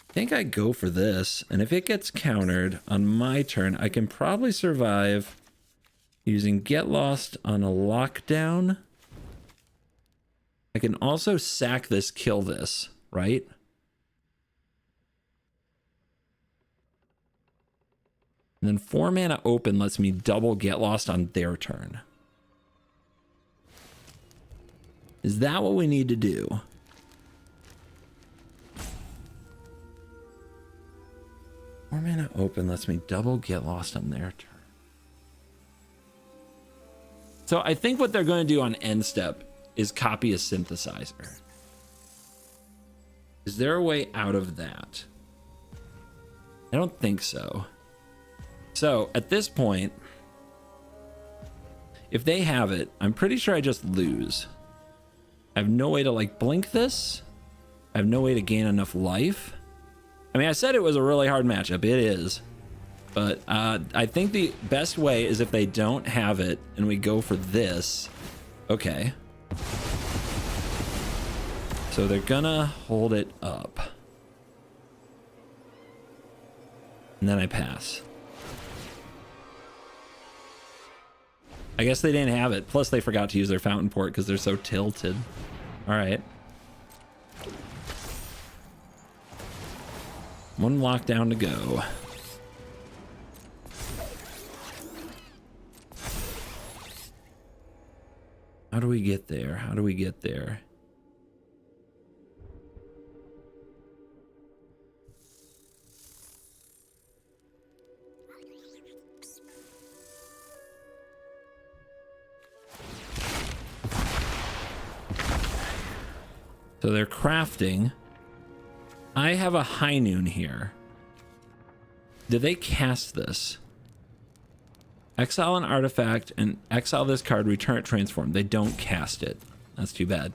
I think I go for this, and if it gets countered on my turn, I can probably survive using Get Lost on a lockdown. I can also sack this, kill this, right? And then 4 mana open lets me double Get Lost on their turn. Is that what we need to do? Four mana open lets me double Get Lost on their turn. So I think what they're going to do on end step is copy a synthesizer. Is there a way out of that? I don't think so. So at this point, if they have it, I'm pretty sure I just lose. I have no way to like blink this. I have no way to gain enough life. I mean, I said it was a really hard matchup. It is. But I think the best way is if they don't have it and we go for this. Okay. So they're gonna hold it up. And then I pass. I guess they didn't have it. Plus they forgot to use their fountain port because they're so tilted. All right. One lockdown to go. How do we get there? How do we get there? So they're crafting. I have a high noon here. Did they cast this? Exile an artifact and exile this card, return it transformed. They don't cast it. That's too bad.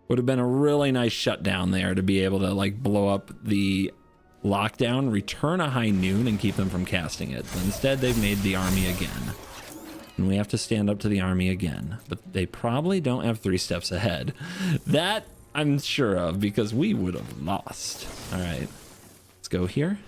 Would have been a really nice shutdown there to be able to like blow up the lockdown, return a high noon and keep them from casting it. But instead they've made the army again. And we have to stand up to the army again. But they probably don't have 3 steps ahead. That I'm sure of because we would have lost. All right, let's go here.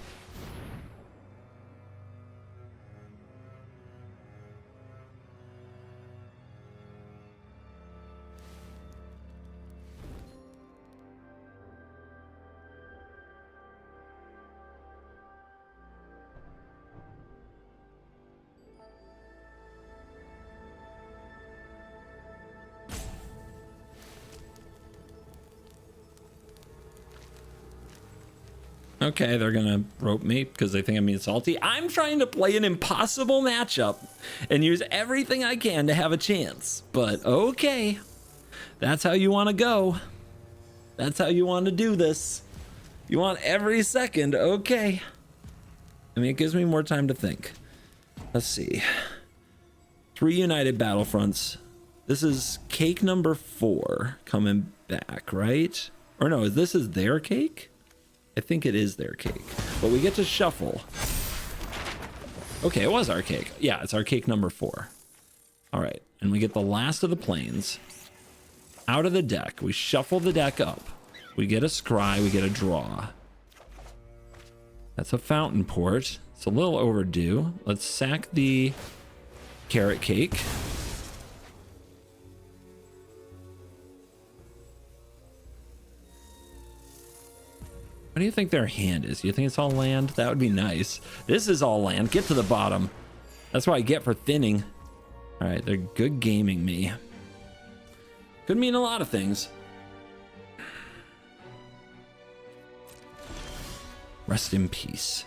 Okay, they're gonna rope me because they think I'm being salty. I'm trying to play an impossible matchup and use everything I can to have a chance. But okay, that's how you want to go. That's how you want to do this. You want every second, okay. I mean, it gives me more time to think. Let's see. 3 United Battlefronts. This is cake number 4 coming back, right? Or no, this is their cake? I think it is their cake, but we get to shuffle. Okay, it was our cake. Yeah, it's our cake number 4. All right, and we get the last of the planes out of the deck. We shuffle the deck up. We get a scry, we get a draw. That's a fountain port. It's a little overdue. Let's sack the carrot cake. What do you think their hand is? You think it's all land? That would be nice. This is all land. Get to the bottom. That's what I get for thinning. All right, they're good gaming me. Could mean a lot of things. Rest in peace.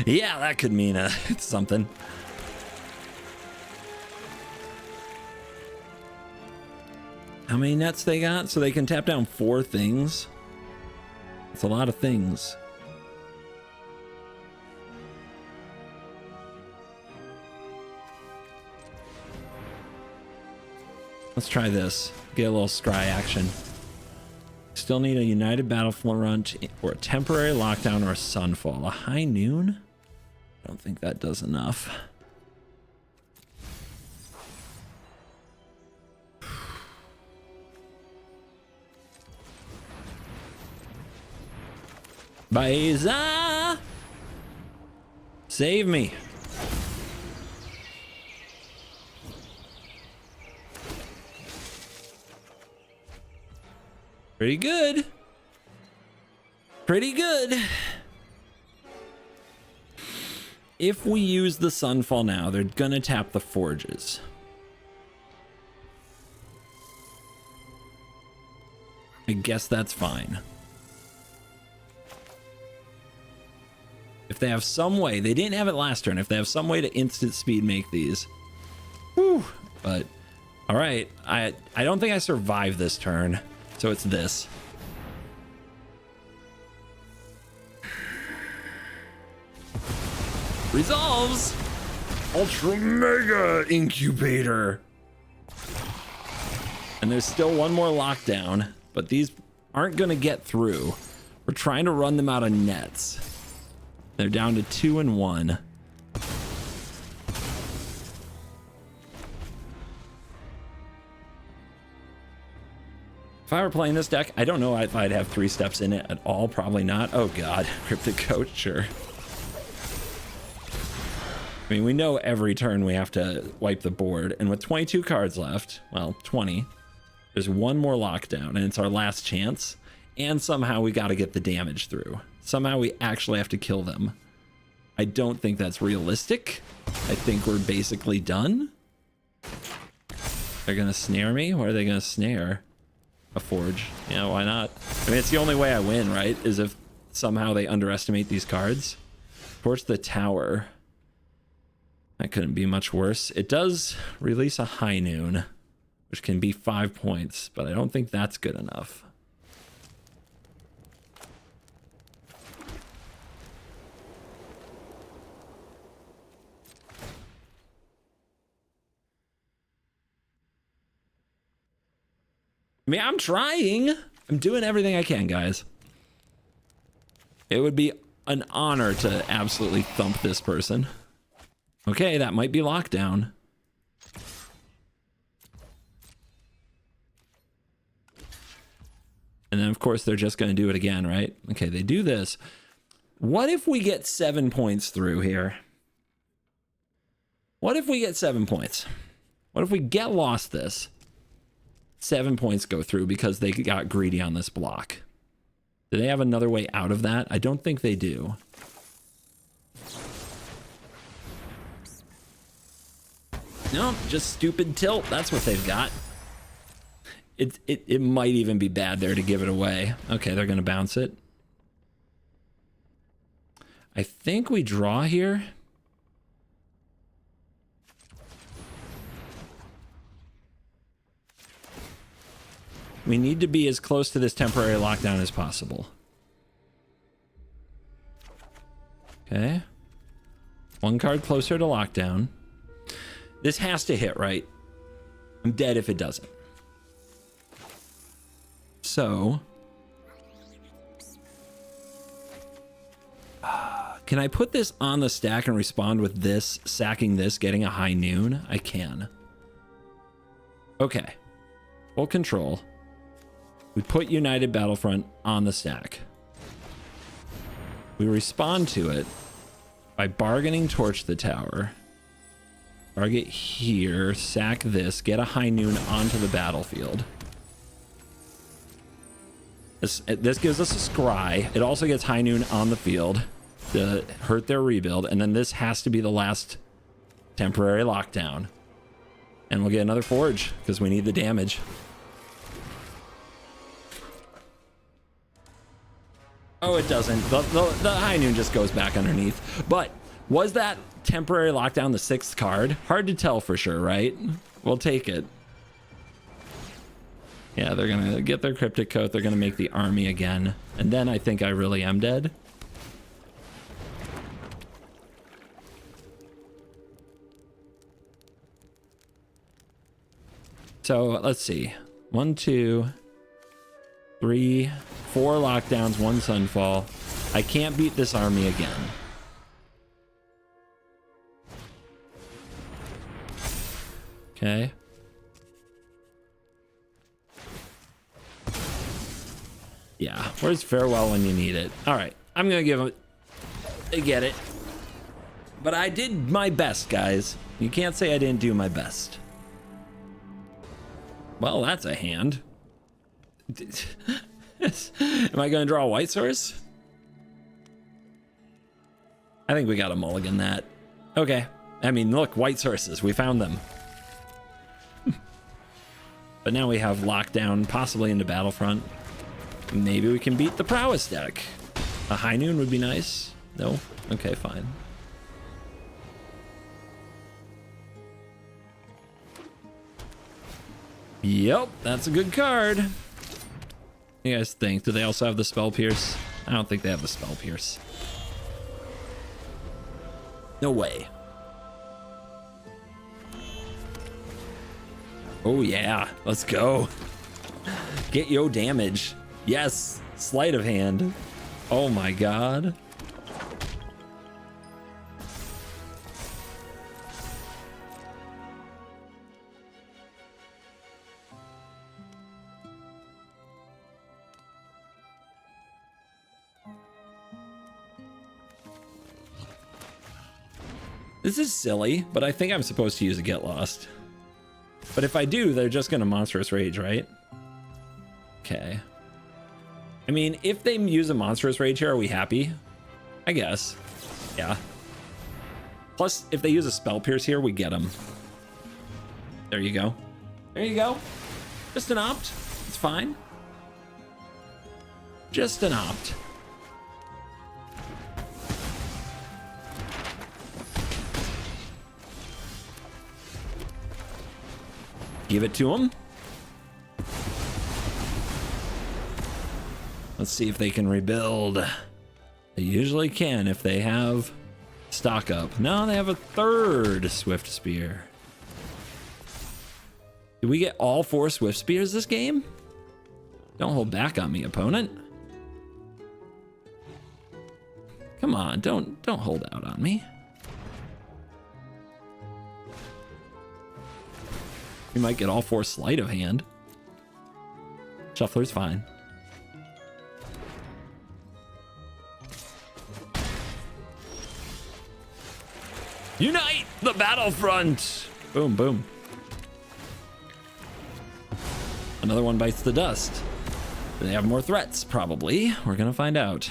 Yeah, that could mean something. How many nets they got? So they can tap down 4 things. It's a lot of things. Let's try this. Get a little scry action. Still need a United Battlefront or a temporary lockdown or a sunfall. A high noon? I don't think that does enough. Baiza! Save me. Pretty good. Pretty good. If we use the sunfall now, they're gonna tap the forges. I guess that's fine. If they have some way, they didn't have it last turn. If they have some way to instant speed make these, whew, but all right. I don't think I survived this turn, so it's this. Resolves. Ultra Mega Incubator. And there's still one more lockdown, but these aren't gonna get through. We're trying to run them out of nets. They're down to 2 and 1. If I were playing this deck, I don't know if I'd have 3 steps in it at all. Probably not. Oh God, Cryptic Coach, sure. I I mean, we know every turn we have to wipe the board, and with 22 cards left, well, 20, there's one more lockdown, and it's our last chance, and somehow we got to get the damage through. Somehow we actually have to kill them. I don't think that's realistic. I think we're basically done. They're going to snare me? What are they going to snare? A forge. Yeah, why not? I mean, it's the only way I win, right? Is if somehow they underestimate these cards. Forge the tower. That couldn't be much worse. It does release a high noon, which can be 5 points, but I don't think that's good enough. I mean, I'm trying. I'm doing everything I can, guys. It would be an honor to absolutely thump this person. Okay, that might be lockdown. And then, of course, they're just going to do it again, right? Okay, they do this. What if we get 7 points through here? What if we get 7 points? What if we get lost this? 7 points go through because they got greedy on this block. Do they have another way out of that? I don't think they do. No, just stupid tilt. That's what they've got. It might even be bad there to give it away. Okay, they're going to bounce it. I think we draw here. We need to be as close to this temporary lockdown as possible. Okay. One card closer to lockdown. This has to hit, right? I'm dead if it doesn't. So... can I put this on the stack and respond with this, sacking this, getting a high noon? I can. Okay. Full control. We put United Battlefront on the stack. We respond to it by bargaining torch the tower. Target here, sack this, get a high noon onto the battlefield. This gives us a scry. It also gets high noon on the field to hurt their rebuild. And then this has to be the last temporary lockdown. And we'll get another forge because we need the damage. Oh, it doesn't. The high noon just goes back underneath. But was that temporary lockdown the 6th card? Hard to tell for sure, right? We'll take it. Yeah, they're going to get their cryptic coat. They're going to make the army again. And then I think I really am dead. So let's see. 1, 2, 3, 4 lockdowns, 1 sunfall. I can't beat this army again. Okay. Yeah, where's farewell when you need it? All right, I'm gonna give it. They get it. But I did my best, guys. You can't say I didn't do my best. Well, that's a hand. Am I gonna draw a white source? I think we got a mulligan that. Okay. I mean, look, white sources. We found them. But now we have lockdown, possibly into Battlefront. Maybe we can beat the prowess deck. A high noon would be nice. No? Okay, fine. Yep, that's a good card. What do you guys think? Do they also have the spell pierce? I don't think they have the spell pierce. No way. Oh yeah, let's go. Get yo damage. Yes, sleight of hand. Oh my god. This is silly, but I think I'm supposed to use a Get Lost. But if I do, they're just gonna Monstrous Rage, right? Okay. I mean, if they use a Monstrous Rage here, are we happy? I guess. Yeah. Plus, if they use a Spell Pierce here, we get them. There you go. There you go. Just an opt. It's fine. Just an opt. Give it to them. Let's see if they can rebuild. They usually can if they have stock up. No, they have a third Swift Spear. Did we get all 4 Swift Spears this game? Don't hold back on me, opponent. Come on, don't hold out on me. You might get all 4 Sleight of Hand. Shuffler's fine. Unite the Battlefront! Boom, boom. Another one bites the dust. Do they have more threats? Probably. We're gonna find out.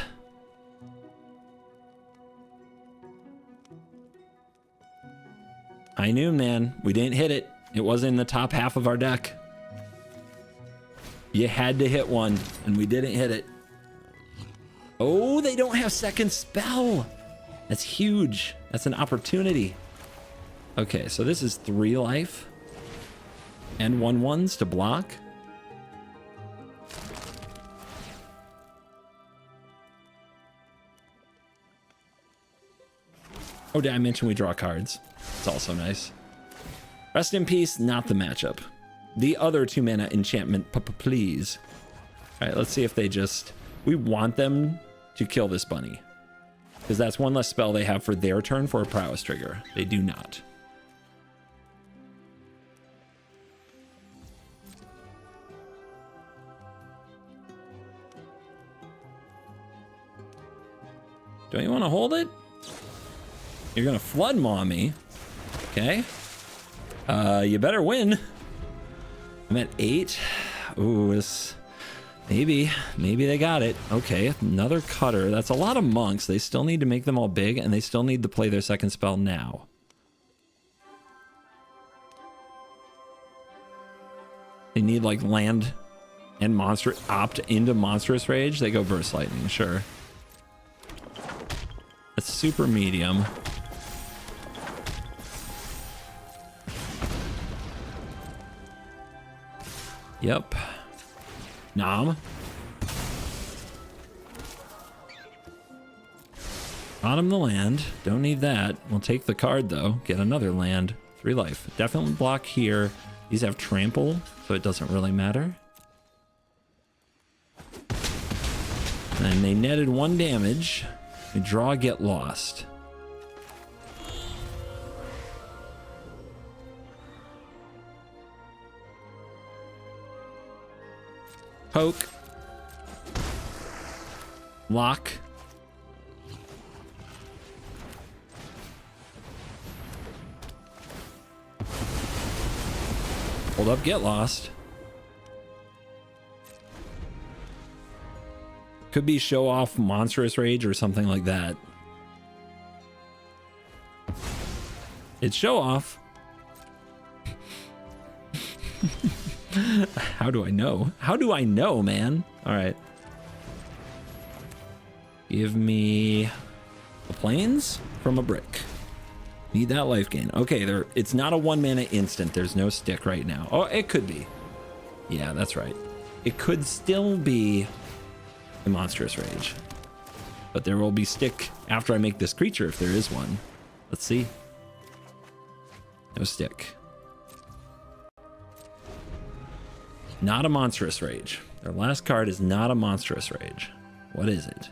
High noon, man. We didn't hit it. It was in the top half of our deck. You had to hit one, and we didn't hit it. Oh, they don't have second spell. That's huge. That's an opportunity. Okay, so this is 3 life and 1/1s to block. Oh, did I mention we draw cards? It's also nice. Rest in peace, not the matchup. The other 2 mana enchantment, please. All right, let's see if they just... We want them to kill this bunny, because that's one less spell they have for their turn for a prowess trigger. They do not. Don't you want to hold it? You're gonna flood maw me. Okay. You better win. I'm at 8. Ooh, this... Maybe they got it. Okay, another cutter. That's a lot of monks. They still need to make them all big, and they still need to play their second spell now. They need, like, land and monster opt into Monstrous Rage. They go Burst Lightning, sure. That's super medium. Yep. Nom. Bottom the land. Don't need that. We'll take the card though. Get another land. 3 life. Definitely block here. These have trample, so it doesn't really matter. And they netted 1 damage. We draw, get lost. Poke. Lock. Hold up, get lost. Could be show off Monstrous Rage or something like that. It's show off. How do I know? How do I know, man? All right. Give me the plains from a brick. Need that life gain. Okay, it's not a 1 mana instant. There's no stick right now. Oh, it could be. Yeah, that's right. It could still be a Monstrous Rage. But there will be stick after I make this creature if there is one. Let's see. No stick. Not a Monstrous Rage. Their last card is not a Monstrous Rage. What is it?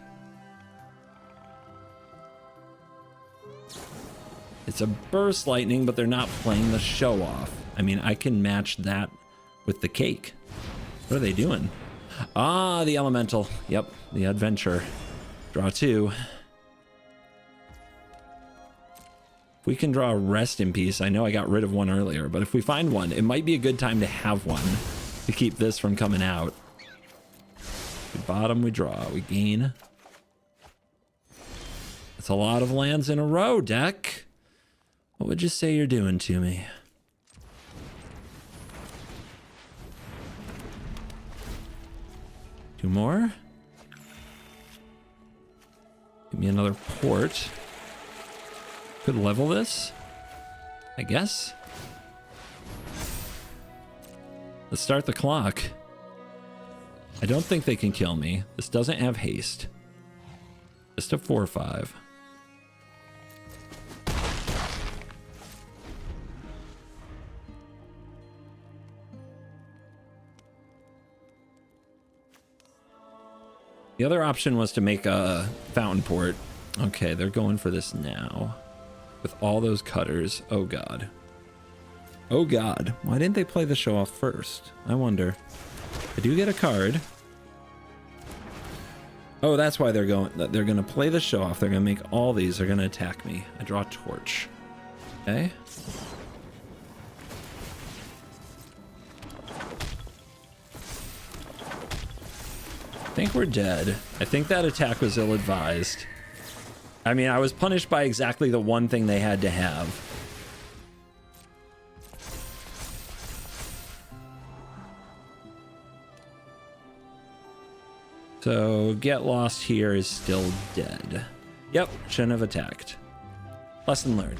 It's a Burst Lightning, but they're not playing the show off. I mean, I can match that with the cake. What are they doing? Ah, the Elemental. Yep, the Adventure. Draw 2. If we can draw a rest in peace, I know I got rid of one earlier, but if we find one, it might be a good time to have one to keep this from coming out. We bottom, we draw, we gain. That's a lot of lands in a row, deck. What would you say you're doing to me? Two more. Give me another port. Could level this, I guess. Let's start the clock. I don't think they can kill me. This doesn't have haste. Just a 4/5. The other option was to make a fountain port. Okay, they're going for this now. With all those cutters. Oh god. Oh god. Why didn't they play the show off first? I wonder. I do get a card. Oh, that's why they're going to play the show off. They're going to make all these. They're going to attack me. I draw a torch. Okay. I think we're dead. I think that attack was ill-advised. I mean, I was punished by exactly the one thing they had to have. So, Get Lost here is still dead. Yep, shouldn't have attacked. Lesson learned.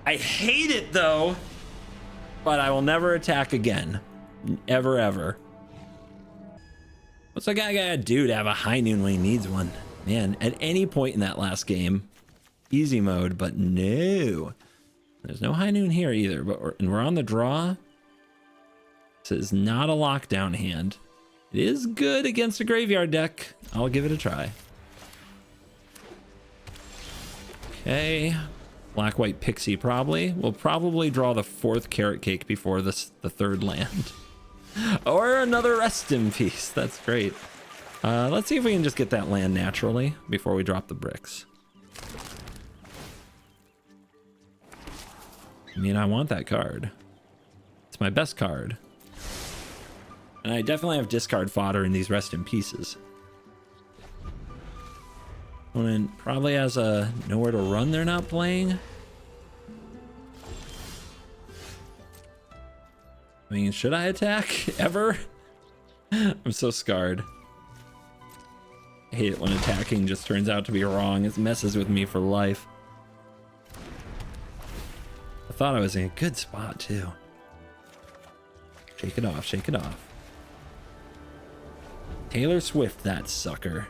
I hate it, though. But I will never attack again. Ever, ever. What's a guy gotta do to have a high noon when he needs one? Man, at any point in that last game, easy mode, but no. There's no high noon here either, but we're on the draw. This is not a lockdown hand. It is good against a graveyard deck. I'll give it a try. Okay. Black-white pixie probably. We'll probably draw the 4th carrot cake before the 3rd land. Or another rest in peace. That's great. Let's see if we can just get that land naturally before we drop the bricks. I mean, I want that card. It's my best card. And I definitely have discard fodder in these rest in pieces. Opponent probably has a nowhere to run they're not playing. I mean, should I attack ever? I'm so scarred. I hate it when attacking just turns out to be wrong. It messes with me for life. I thought I was in a good spot too. Shake it off, shake it off. Taylor Swift, that sucker.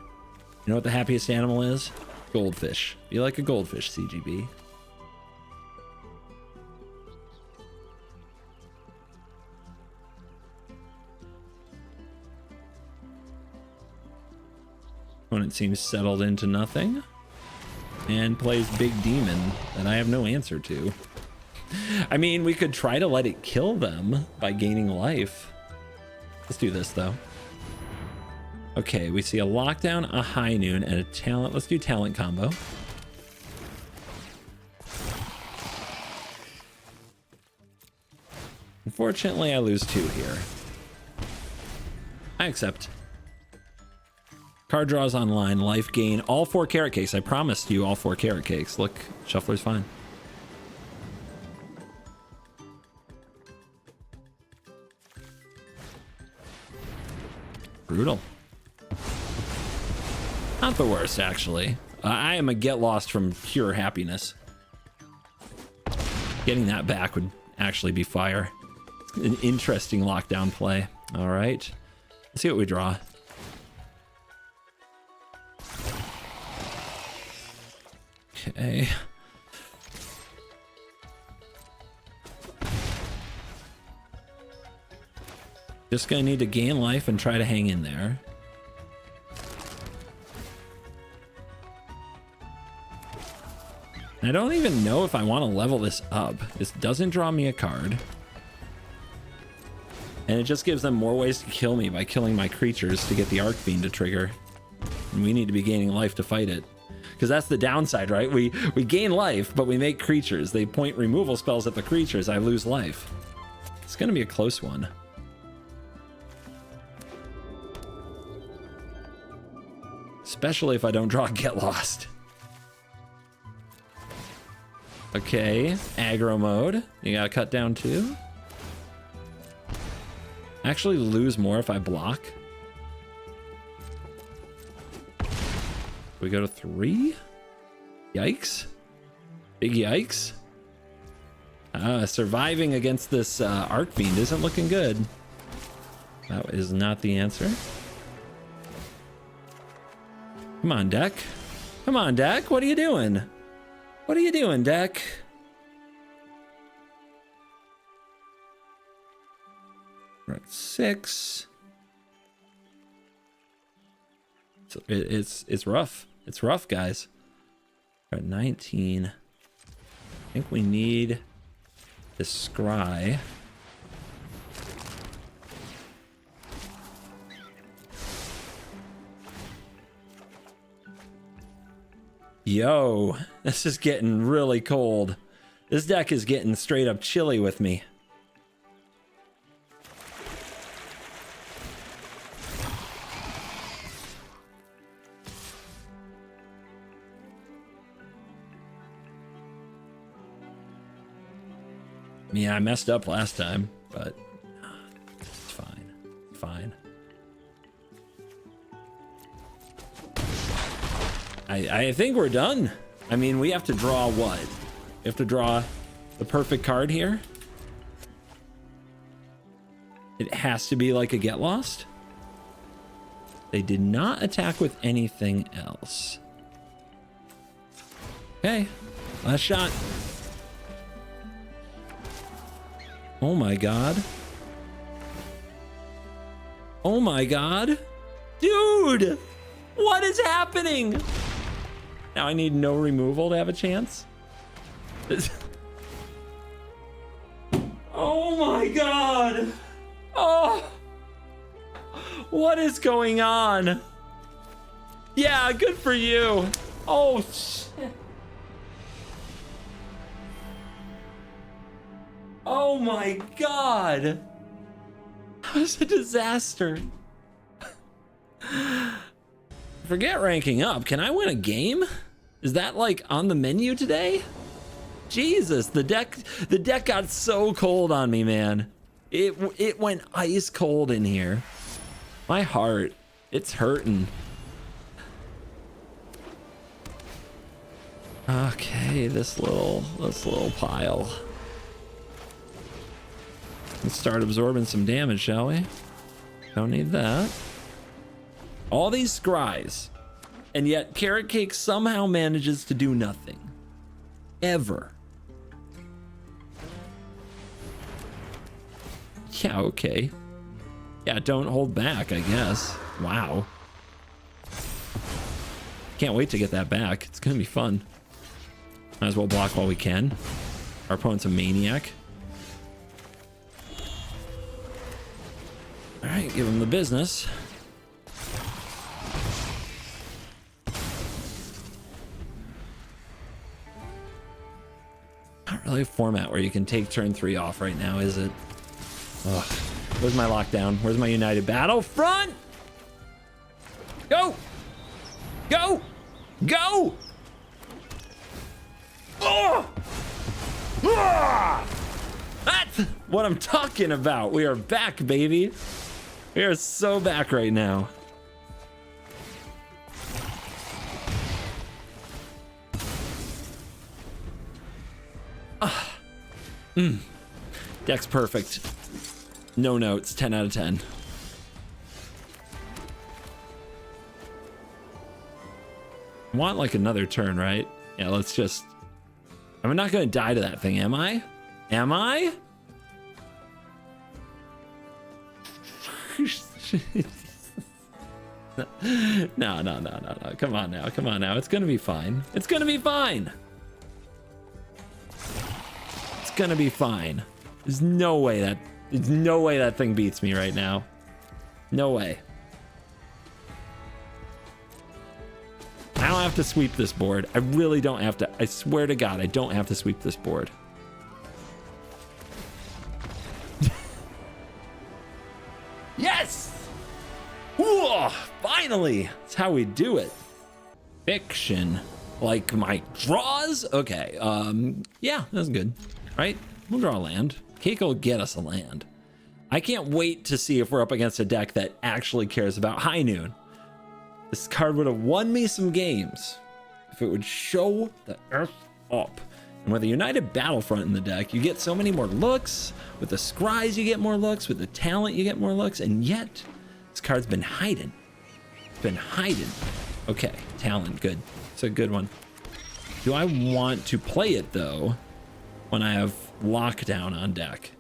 You know what the happiest animal is? Goldfish. Be like a goldfish, CGB. Opponent seems settled into nothing and plays Big Demon that I have no answer to. I mean, we could try to let it kill them by gaining life. Let's do this though. Okay, we see a lockdown, a high noon, and a talent. Let's do talent combo. Unfortunately, I lose 2 here. I accept. Card draws online, life gain, all 4 carrot cakes. I promised you all 4 carrot cakes. Look, shuffler's fine. Brutal. Not the worst, actually. I am a get lost from pure happiness. Getting that back would actually be fire. An interesting lockdown play. All right. Let's see what we draw. Okay. Just gonna need to gain life and try to hang in there. And I don't even know if I want to level this up. This doesn't draw me a card. And it just gives them more ways to kill me by killing my creatures to get the Arc Fiend to trigger. And we need to be gaining life to fight it. Because that's the downside, right? We gain life, but we make creatures. They point removal spells at the creatures. I lose life. It's going to be a close one. Especially if I don't draw Get Lost. Okay, aggro mode. You gotta cut down 2. Actually lose more if I block. We go to 3? Yikes. Big yikes. Surviving against this Arcfiend isn't looking good. That is not the answer. Come on, deck. Come on, deck. What are you doing? What are you doing, deck? We're at 6. So it's rough. It's rough, guys. We're at 19. I think we need this scry. Yo, this is getting really cold. This deck is getting straight up chilly with me. Yeah, I messed up last time, but it's fine. Fine. I think we're done. I mean, we have to draw what? We have to draw the perfect card here. It has to be like a Get Lost. They did not attack with anything else. Okay, last shot. Oh my god. Oh my god. Dude! What is happening? Now I need no removal to have a chance. Oh my god. Oh. What is going on? Yeah, good for you. Oh shit. Oh my god. That was a disaster. Forget ranking up. Can I win a game? Is that like on the menu today? Jesus, the deck got so cold on me, man. It went ice cold in here. My heart, it's hurting. Okay, this little pile. Let's start absorbing some damage, shall we? Don't need that. All these scries, and yet Carrot Cake somehow manages to do nothing. Ever. Yeah, okay. Yeah, don't hold back, I guess. Wow. Can't wait to get that back. It's gonna be fun. Might as well block while we can. Our opponent's a maniac. All right, give him the business. Not really a format where you can take turn 3 off right now, is it? Ugh. Where's my lockdown? Where's my United Battlefront? Go! Go! Go! Oh! Ah! That's what I'm talking about. We are back, baby. We are so back right now. Deck's perfect. No notes, 10 out of 10. I want like another turn, right? Yeah, let's just... I'm not gonna die to that thing, am I? Am I? No. Come on now. Come on now. It's gonna be fine. It's gonna be fine. It's gonna be fine. There's no way that thing beats me right now. No way. I don't have to sweep this board. I really don't have to. I swear to God, I don't have to sweep this board. Yes! Whoa, finally! That's how we do it. Fiction. Like my draws? Okay, yeah, that's good. Right? We'll draw a land. Keiko will get us a land. I can't wait to see if we're up against a deck that actually cares about High Noon. This card would have won me some games if it would show the earth up. And with a United Battlefront in the deck, you get so many more looks. With the scries, you get more looks. With the talent, you get more looks. And yet, this card's been hiding. It's been hiding. Okay, talent, good. It's a good one. Do I want to play it, though, when I have lockdown on deck?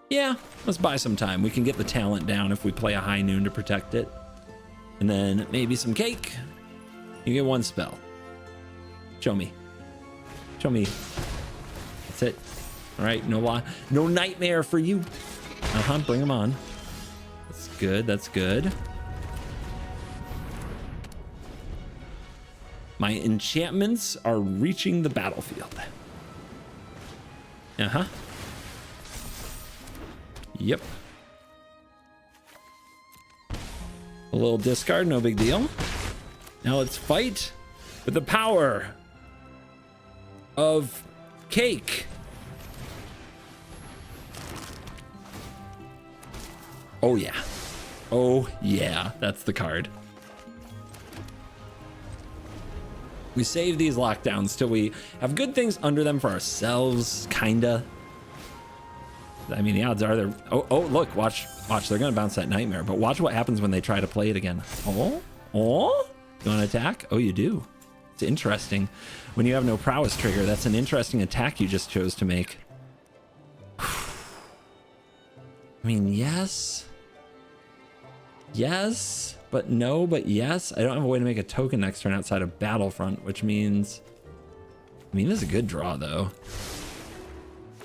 Yeah, let's buy some time. We can get the talent down if we play a High Noon to protect it. And then maybe some cake. You get one spell. Show me. Show me. That's it. All right, no nightmare for you. Bring them on. That's good, that's good. My enchantments are reaching the battlefield. Yep. A little discard, no big deal. Now let's fight with the power of cake. Oh yeah. Oh yeah, that's the card. We save these lockdowns till we have good things under them for ourselves, kinda. I mean, the odds are they're... Oh, look, watch. They're gonna bounce that nightmare, but watch what happens when they try to play it again. Oh, you want to attack? Oh, you do. It's interesting. When you have no prowess trigger, that's an interesting attack you just chose to make. I mean, yes, but no, but yes. I don't have a way to make a token next turn outside of Battlefront, which means... I mean, this is a good draw, though.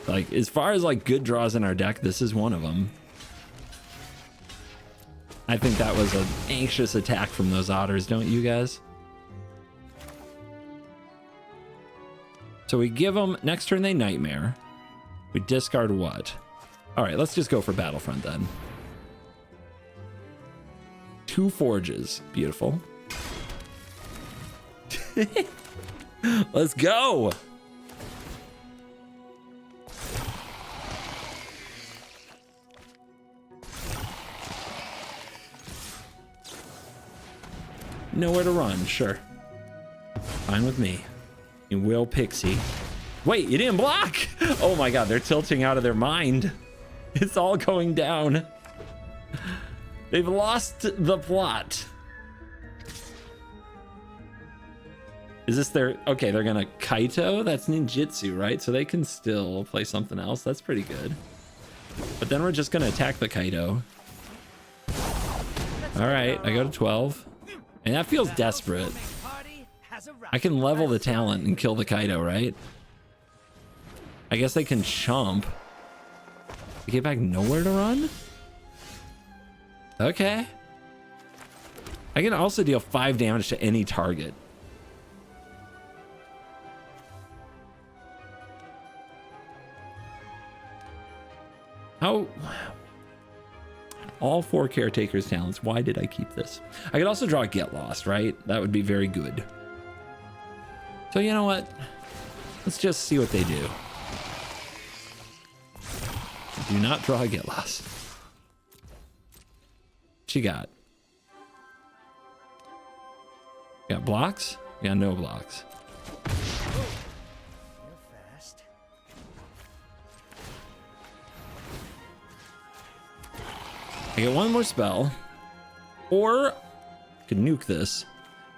Like, as far as like good draws in our deck, this is one of them. I think that was an anxious attack from those otters, don't you guys? So we give them, next turn they nightmare. We discard what? All right, let's just go for Battlefront then. 2 forges, beautiful. Let's go. Nowhere to run, sure. Fine with me. You will pixie. Wait, you didn't block! Oh my god, they're tilting out of their mind. It's all going down. They've lost the plot. Is this their... Okay, they're gonna Kaito? That's ninjutsu, right? So they can still play something else. That's pretty good. But then we're just gonna attack the Kaito. All right, I go to 12. And that feels desperate. I can level the talent and kill the Kaito, right? I guess they can chomp. They get back nowhere to run? Okay. I can also deal 5 damage to any target. How... All 4 caretakers talents. Why did I keep this? I could also draw Get Lost, right? That would be very good. So you know what? Let's just see what they do. Do not draw Get Lost. What you got? You got blocks? You got no blocks. I get 1 more spell, or I could nuke this,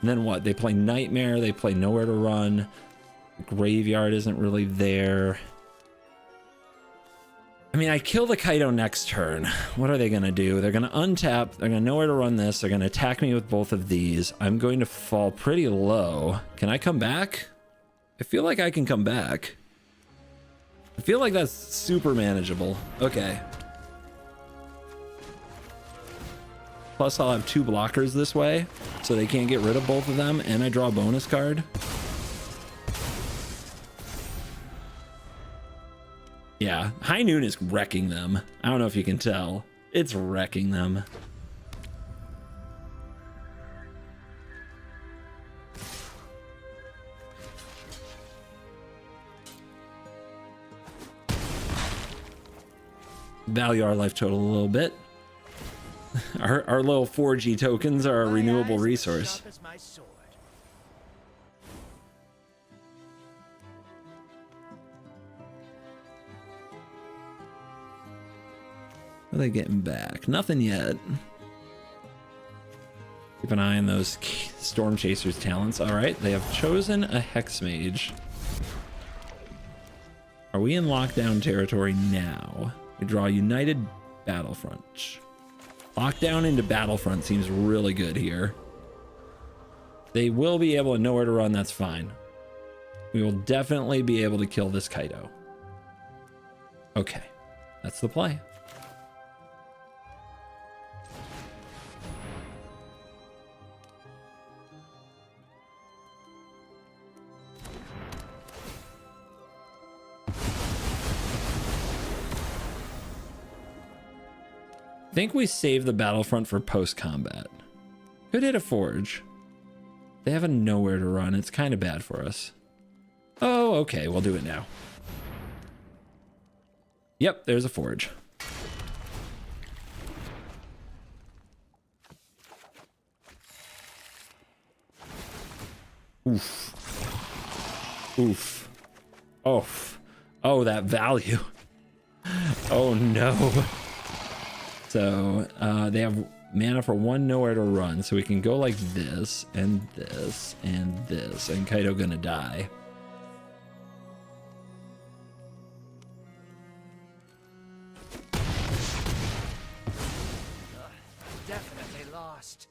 and then what? They play Nightmare, they play Nowhere to Run, the Graveyard isn't really there. I mean, I kill the Kaito next turn. What are they gonna do? They're gonna untap, they're gonna Nowhere to Run this, they're gonna attack me with both of these. I'm going to fall pretty low. Can I come back? I feel like I can come back. I feel like that's super manageable. Okay. Plus, I'll have 2 blockers this way, so they can't get rid of both of them, and I draw a bonus card. Yeah, High Noon is wrecking them. I don't know if you can tell. It's wrecking them. Value our life total a little bit. Our little 4G tokens are a renewable resource. What are they getting back? Nothing yet. Keep an eye on those Storm Chasers talents. All right, they have chosen a Hex Mage. Are we in lockdown territory now? We draw United Battlefront. Lockdown into Battlefront seems really good here. They will be able to know where to run, that's fine. We will definitely be able to kill this Kaido. Okay, that's the play. I think we save the Battlefront for post-combat. Could hit a Forge. They have a nowhere to run. It's kind of bad for us. Oh, okay. We'll do it now. Yep, there's a Forge. Oof. Oof. Oh. Oh, that value. Oh, no. So they have mana for 1 nowhere to run, so we can go like this and this and this, and Kaido gonna die. Definitely lost.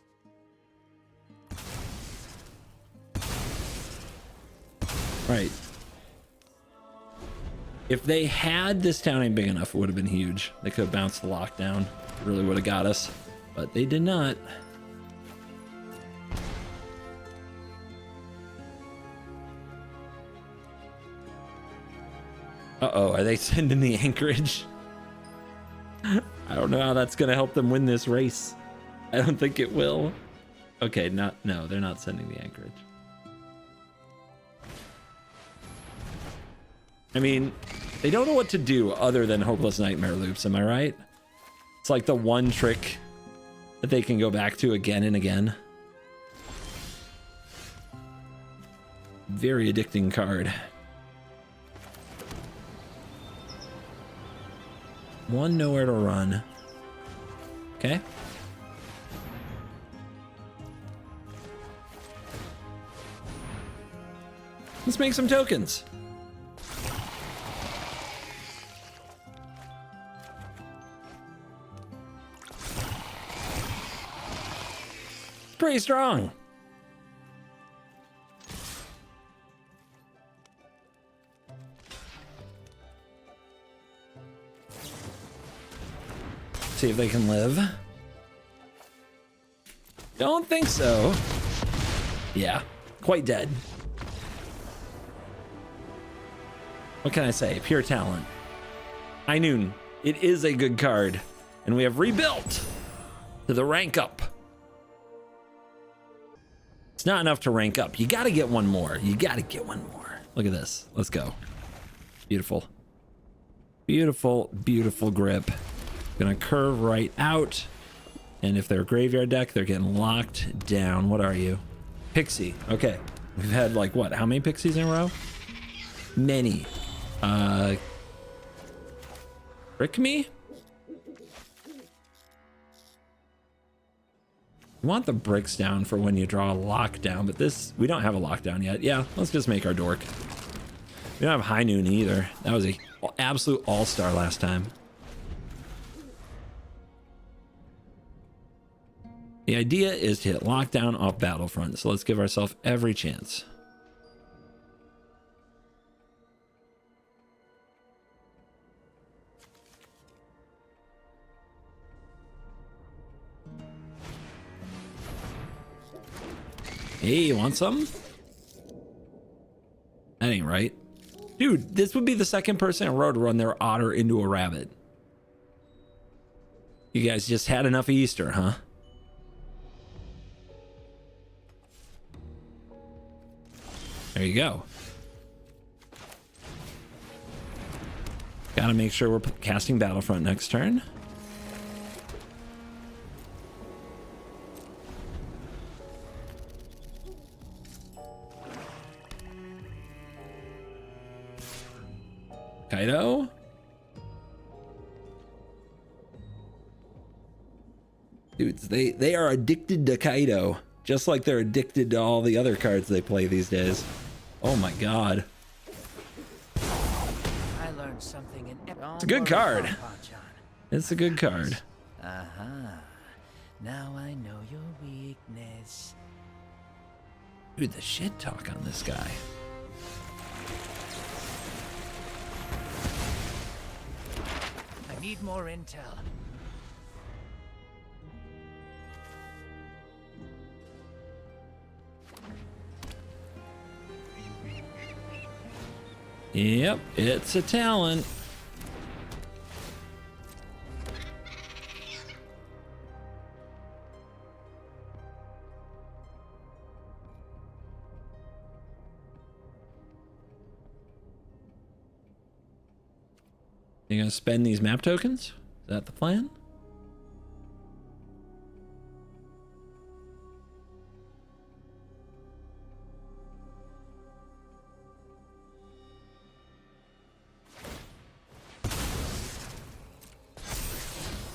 Right. If they had, this town ain't big enough, it would have been huge. They could have bounced the lockdown. Really would have got us, but they did not. Uh-oh, are they sending the anchorage? I don't know how that's gonna help them win this race. I don't think it will. Okay, no, they're not sending the anchorage. I mean, they don't know what to do other than hopeless nightmare loops, am I right? It's like the one trick that they can go back to again and again. Very addicting card. 1 nowhere to run. Okay. Let's make some tokens. Pretty strong. See if they can live. Don't think so. Yeah, quite dead. What can I say? Pure talent. High Noon. It is a good card. And we have rebuilt to the rank up. It's not enough to rank up. You got to get one more. You got to get one more. Look at this. Let's go. Beautiful. Beautiful, beautiful grip. Gonna curve right out. And if they're a graveyard deck, they're getting locked down. What are you? Pixie. Okay. We've had like what? How many pixies in a row? Many. Trick me? You want the bricks down for when you draw a lockdown, but this, we don't have a lockdown yet. Yeah, let's just make our dork. We don't have High Noon either. That was a absolute all-star last time. The idea is to hit lockdown off Battlefront, so let's give ourselves every chance. Hey, you want some? That ain't right. Dude, this would be the second person in a row to run their otter into a rabbit. You guys just had enough of Easter, huh? There you go. Gotta make sure we're casting Battlefront next turn. Kaido? Dudes, they are addicted to Kaido, just like they're addicted to all the other cards they play these days. Oh my god. I learned something in It's a good card. It's a good card. Now I know your weakness. Dude, the shit talk on this guy. I need more intel. Yep, it's a talent. You gonna spend these map tokens? Is that the plan?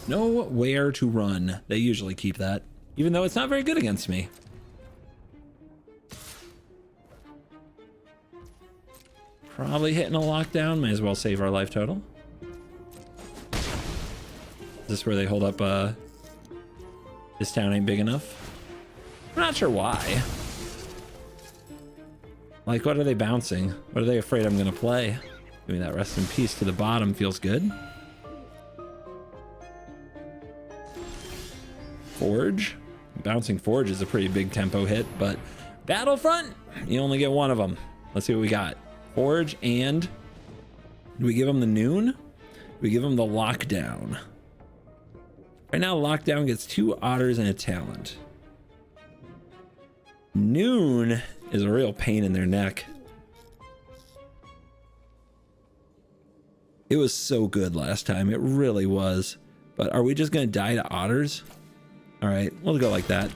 Nowhere to run. They usually keep that, even though it's not very good against me. Probably hitting a lockdown. Might as well save our life total. Is this where they hold up, this town ain't big enough? I'm not sure why. Like, what are they bouncing? What are they afraid I'm gonna play? Give me that rest in peace to the bottom. Feels good. Forge. Bouncing Forge is a pretty big tempo hit, but Battlefront, you only get one of them. Let's see what we got. Forge, and do we give them the noon? We give them the lockdown. Right now, lockdown gets 2 otters and a talent. Noon is a real pain in their neck. It was so good last time. It really was. But are we just going to die to otters? All right, we'll go like that.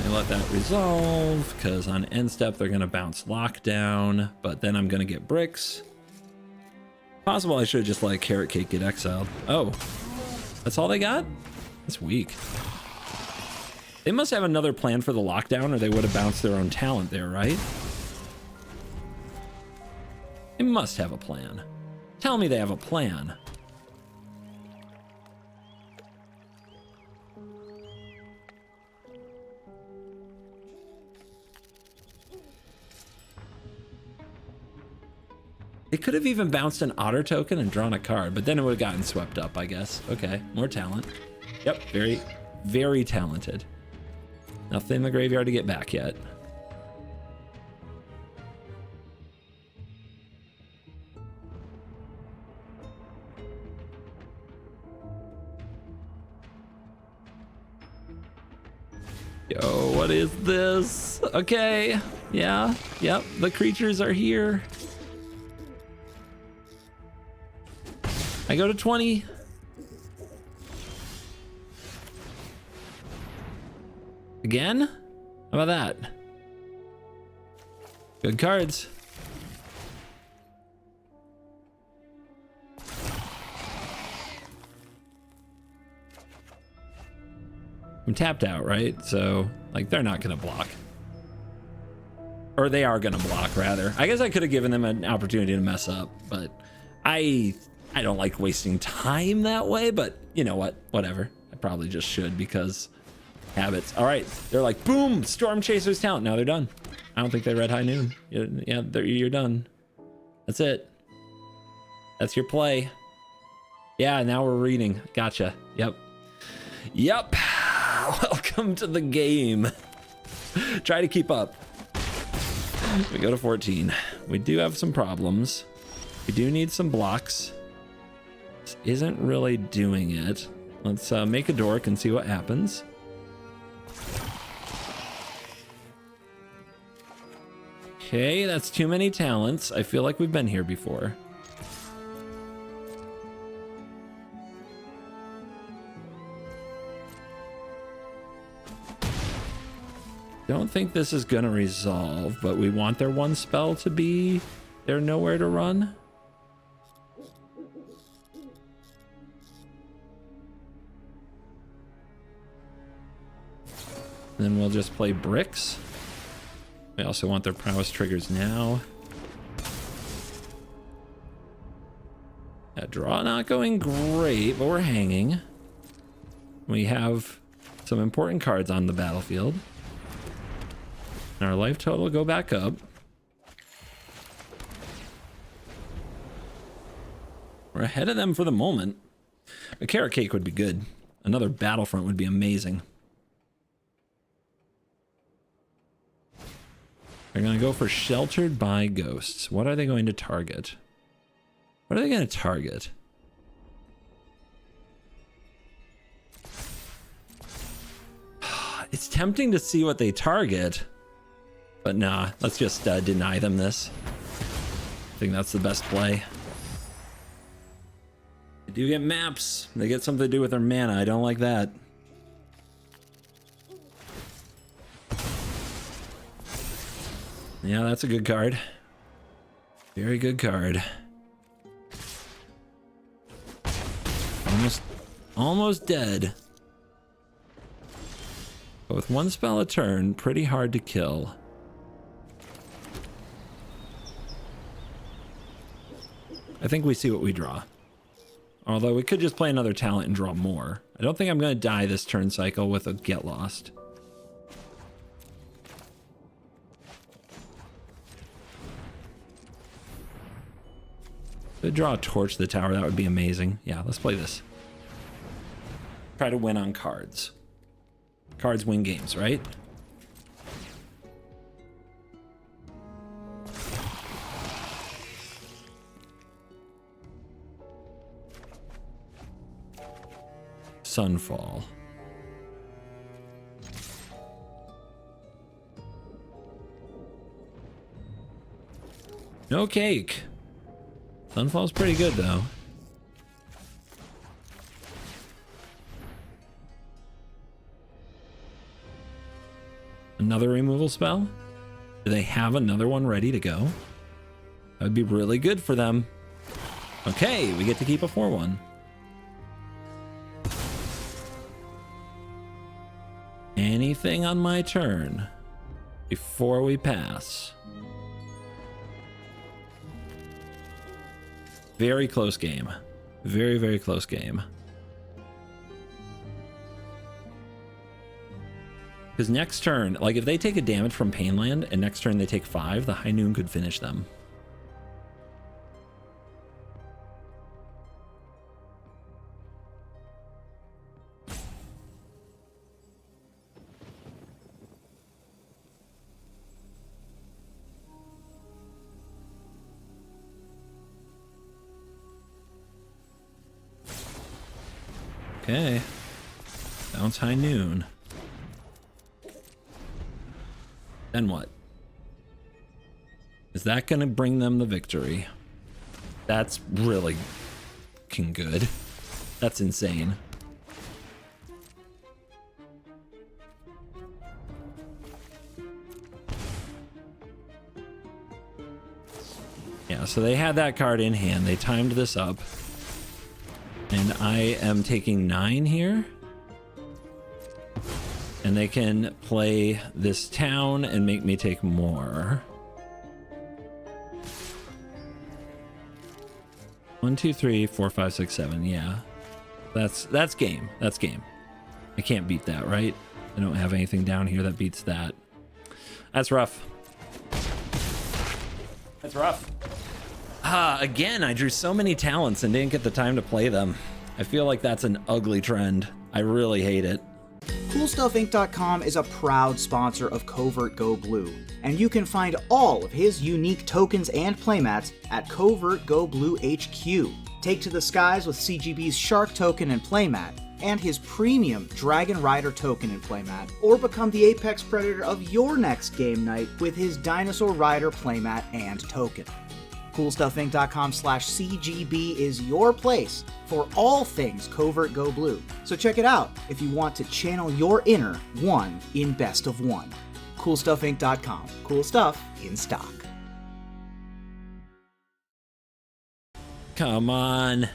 And let that resolve, because on end step, they're going to bounce lockdown, but then I'm going to get bricks. Possible I should have just let Carrot Cake get exiled. Oh, that's all they got? That's weak. They must have another plan for the lockdown, or they would have bounced their own talent there, right? They must have a plan. Tell me they have a plan. They could have even bounced an otter token and drawn a card, but then it would have gotten swept up, I guess. Okay, more talent. Yep, very, very talented. Nothing in the graveyard to get back yet. Yo, what is this? Okay, yeah, yep, the creatures are here. I go to 20. Again? How about that? Good cards. I'm tapped out, right? So, like, they're not gonna block. Or they are gonna block, rather. I guess I could have given them an opportunity to mess up, but I don't like wasting time that way, but you know what? Whatever. I probably just should, because habits. All right, they're like, boom, Storm Chaser's talent. Now they're done. I don't think they read High Noon. Yeah, you're done. That's it. That's your play. Yeah, now we're reading. Gotcha. Yep. Yep. Welcome to the game. Try to keep up. We go to 14. We do have some problems. We do need some blocks. This isn't really doing it. Let's make a dork and see what happens. Okay, that's too many talents. I feel like we've been here before. Don't think this is gonna resolve, but we want their one spell to be their nowhere to run. Then we'll just play bricks. We also want their prowess triggers now. That draw not going great, but we're hanging. We have some important cards on the battlefield. And our life total will go back up. We're ahead of them for the moment. A carrot cake would be good. Another Battlefront would be amazing. They're going to go for Sheltered by Ghosts. What are they going to target? What are they going to target? It's tempting to see what they target. But nah, let's just deny them this. I think that's the best play. They do get maps. They get something to do with their mana. I don't like that. Yeah, that's a good card. Very good card. Almost dead. But with one spell a turn, pretty hard to kill. I think we see what we draw. Although we could just play another talent and draw more. I don't think I'm going to die this turn cycle with a Get Lost. If I draw a Torch to the tower, that would be amazing. Yeah, let's play this. Try to win on cards. Cards win games, right? Sunfall. No cake. Sunfall's pretty good though. Another removal spell? Do they have another one ready to go? That would be really good for them. Okay, we get to keep a 4/1. Anything on my turn before we pass? Very close game. Very, very close game. Because next turn, like if they take a damage from Painland and next turn they take 5, the High Noon could finish them. Okay. Bounce High Noon. Then what? Is that going to bring them the victory? That's really fucking good. That's insane. Yeah, so they had that card in hand. They timed this up. And I am taking 9 here. And they can play this town and make me take more. 1, 2, 3, 4, 5, 6, 7. Yeah, that's game. That's game. I can't beat that, right? I don't have anything down here that beats that. That's rough. That's rough. Again, I drew so many talents and didn't get the time to play them. I feel like that's an ugly trend. I really hate it. CoolStuffInc.com is a proud sponsor of CovertGoBlue, and you can find all of his unique tokens and playmats at CovertGoBlue HQ. Take to the skies with CGB's Shark token and playmat, and his premium Dragon Rider token and playmat, or become the apex predator of your next game night with his Dinosaur Rider playmat and token. CoolStuffInc.com/CGB is your place for all things CovertGoBlue, so check it out if you want to channel your inner one in Best of One. CoolStuffInc.com. Cool stuff in stock. Come on.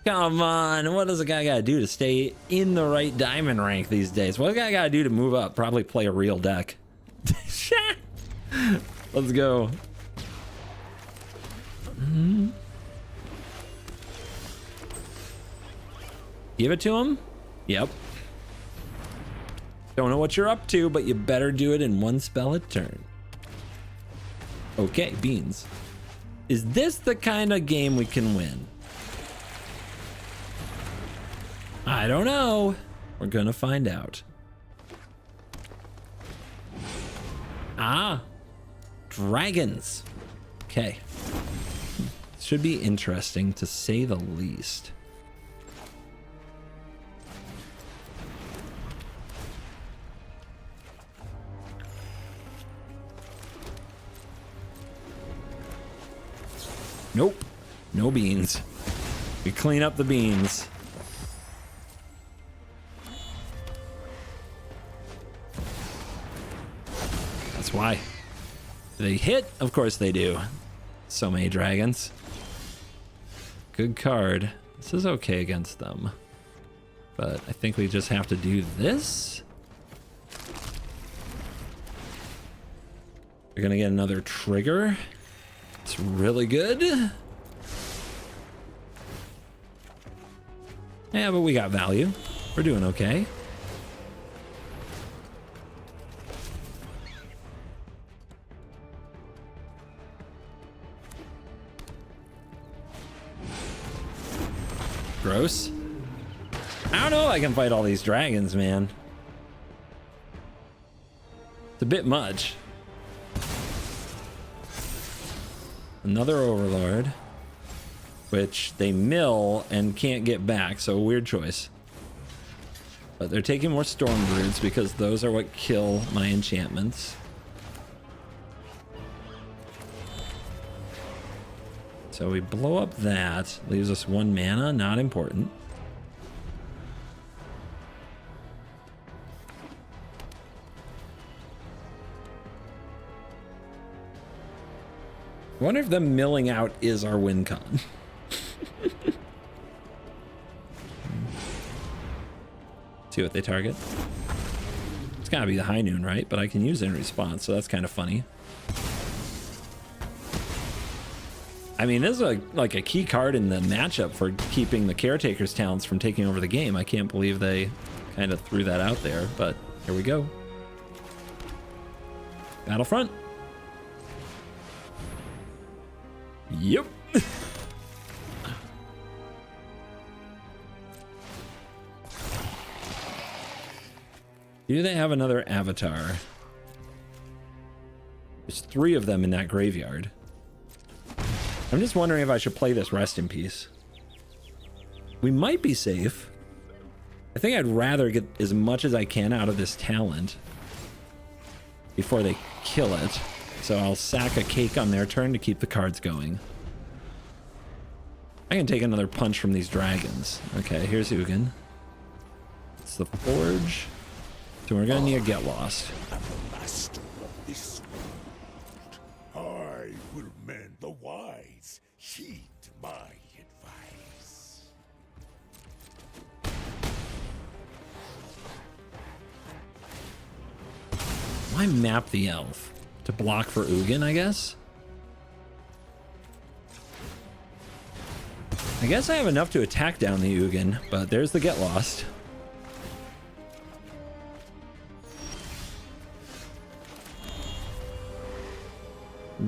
Come on. What does a guy gotta do to stay in the right diamond rank these days? What does a guy gotta do to move up? Probably play a real deck. Let's go. Give it to him? Yep. Don't know what you're up to, but you better do it in one spell a turn. Okay, beans. Is this the kind of game we can win? I don't know. We're gonna find out. Ah, dragons. Okay. Should be interesting to say the least. Nope. No beans. We clean up the beans. That's why. Do they hit? Of course they do. So many dragons. Good card. This is okay against them. But I think we just have to do this. We're gonna get another trigger. It's really good. Yeah, but we got value. We're doing okay. Gross. I don't know if I can fight all these dragons, man. It's a bit much. Another Overlord, which they mill and can't get back, so weird choice. But they're taking more Storm Broods because those are what kill my enchantments. So we blow up that, leaves us 1 mana, not important. I wonder if them milling out is our win con. See what they target. It's gotta be the High Noon, right? But I can use it in response, so that's kind of funny. I mean, this is like a key card in the matchup for keeping the Caretaker's talents from taking over the game. I can't believe they kind of threw that out there, but here we go. Battlefront. Yep. Do they have another avatar? There's 3 of them in that graveyard. I'm just wondering if I should play this Rest in Peace. We might be safe. I think I'd rather get as much as I can out of this talent before they kill it. So I'll sack a cake on their turn to keep the cards going. I can take another punch from these dragons. Okay, here's Ugin. It's the Forge. So we're gonna need a Get Lost. Master of this world, I will mend the wise. Heed my advice. Why map the elf? To block for Ugin, I guess? I guess I have enough to attack down the Ugin, but there's the Get Lost.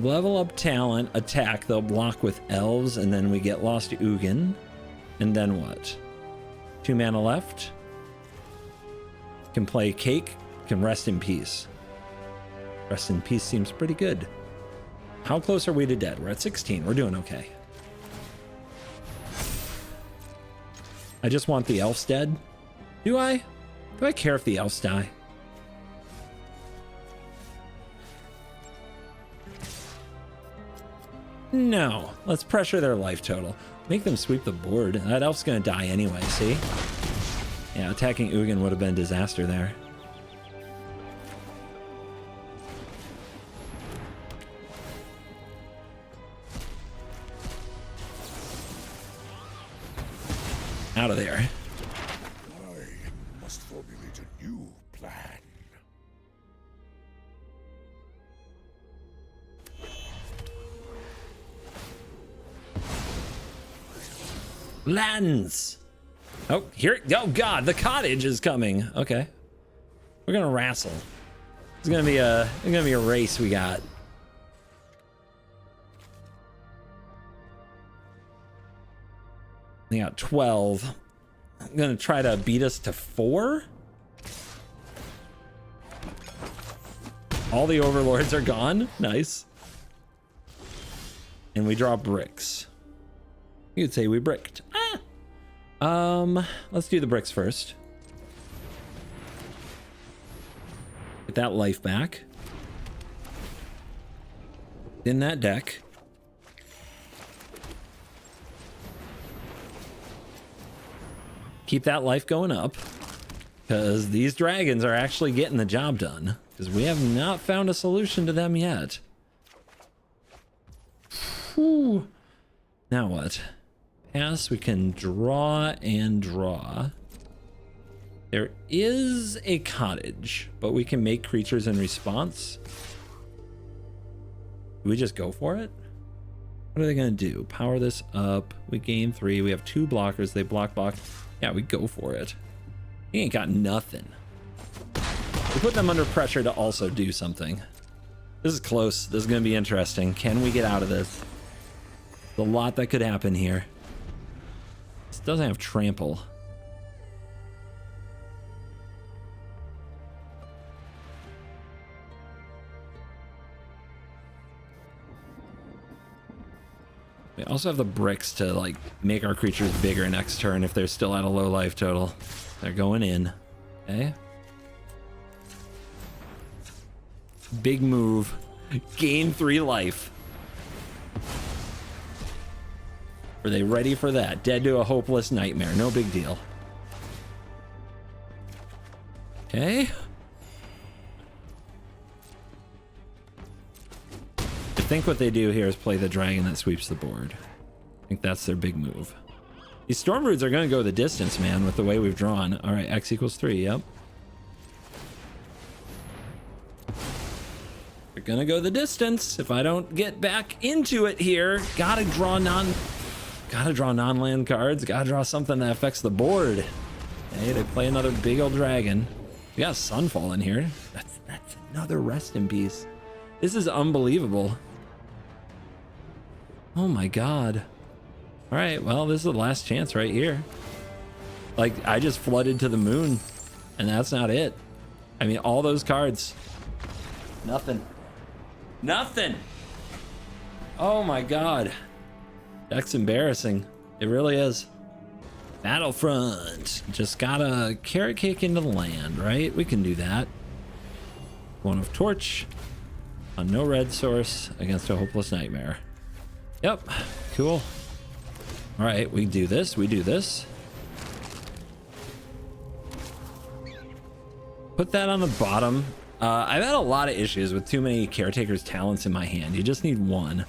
Level up talent, attack, they'll block with elves, and then we get lost to Ugin. And then what? 2 mana left? Can play Cake, can rest in peace. Rest in peace seems pretty good. How close are we to dead? We're at 16. We're doing okay. I just want the elves dead. Do I? Do I care if the elves die? No. Let's pressure their life total. Make them sweep the board. That elf's gonna die anyway, see? Yeah, attacking Ugin would have been a disaster there. Out of there. I must formulate a new plan. Lands. Oh, here. Oh God, the cottage is coming. Okay, we're gonna wrestle. It's gonna be a race we got. They got 12. I'm gonna try to beat us to 4. All the overlords are gone. Nice. And we draw bricks. You could say we bricked. Let's do the bricks first. Get that life back. In that deck. Keep that life going up, because these dragons are actually getting the job done, because we have not found a solution to them yet. Whew. Now what? Pass, we can draw and draw. There is a cottage, but we can make creatures in response. Do we just go for it? What are they gonna do? Power this up. We gain 3. We have 2 blockers. They block. Yeah, we go for it. He ain't got nothing. We put them under pressure to also do something. This is close. This is gonna be interesting. Can we get out of this? There's a lot that could happen here. This doesn't have trample. We also have the bricks to like make our creatures bigger next turn if they're still at a low life total. They're going in. Okay. Big move. Gain 3 life. Are they ready for that? Dead to a hopeless nightmare. No big deal. Okay. I think what they do here is play the dragon that sweeps the board. I think that's their big move. These storm roots are going to go the distance, man, with the way we've drawn. All right, X equals 3. Yep. They're going to go the distance. If I don't get back into it here, gotta draw non-land cards. Gotta draw something that affects the board. Okay, they play another big old dragon. We got Sunfall in here. That's another rest in peace. This is unbelievable. Oh my God. All right, well, this is the last chance right here. Like, I just flooded to the moon, and that's not it. I mean, all those cards. Nothing. Nothing. Oh my God. That's embarrassing. It really is. Battlefront. Just gotta carrot cake into the land, right? We can do that. One of Torch. On no red source against a hopeless nightmare. Yep, cool. All right, we do this, we do this. Put that on the bottom. I've had a lot of issues with too many Caretaker's talents in my hand. You just need one.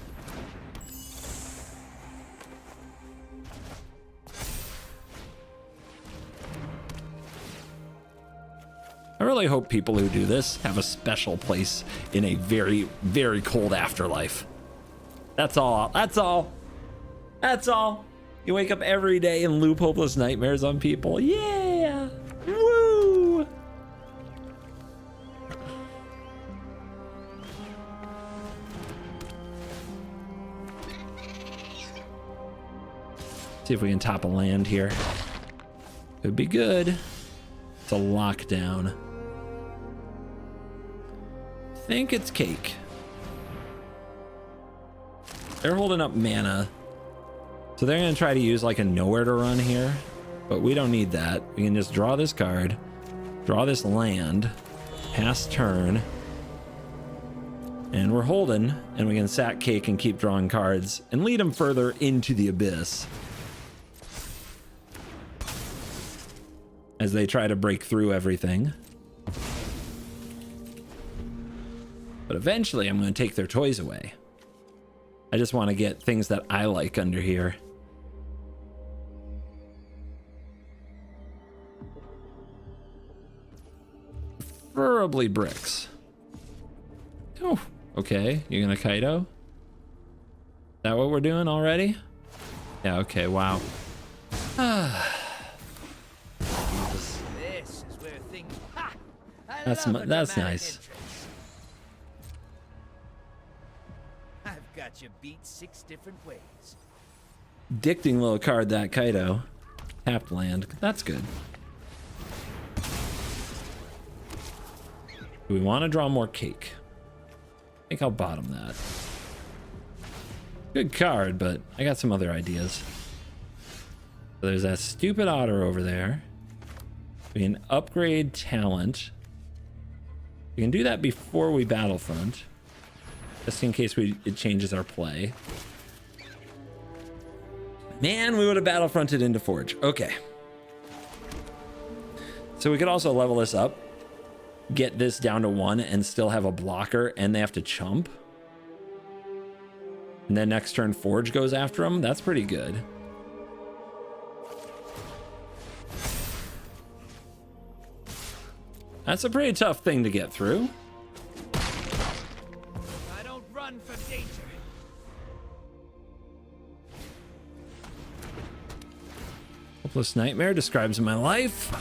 I really hope people who do this have a special place in a very, very cold afterlife. That's all. That's all. That's all. You wake up every day and loop hopeless nightmares on people. Yeah. Woo. See if we can top a land here. Could be good. to lock down? I think it's cake. They're holding up mana. So they're going to try to use like a nowhere to run here. But we don't need that. We can just draw this card. Draw this land. Pass turn. And we're holding. And we can sack cake and keep drawing cards. And lead them further into the abyss. As they try to break through everything. But eventually I'm going to take their toys away. I just want to get things that I like under here. Preferably bricks. Oh, okay. You're going to Kaido? Is that what we're doing already? Yeah, okay, wow. This is where things. Ha! That's nice. Interest. I've got you beat 6 different ways. Addicting little card, that Kaido. Tapped land. That's good. Do we want to draw more cake? I think I'll bottom that. Good card, but I got some other ideas. So there's that stupid otter over there. We can upgrade talent. We can do that before we Battlefront. Just in case it changes our play. Man, we would have Battlefronted into Forge. Okay. So we could also level this up. Get this down to 1 and still have a blocker, and they have to chump. And then next turn Forge goes after them. That's pretty good. That's a pretty tough thing to get through. I don't run from danger. Hopeless Nightmare describes my life.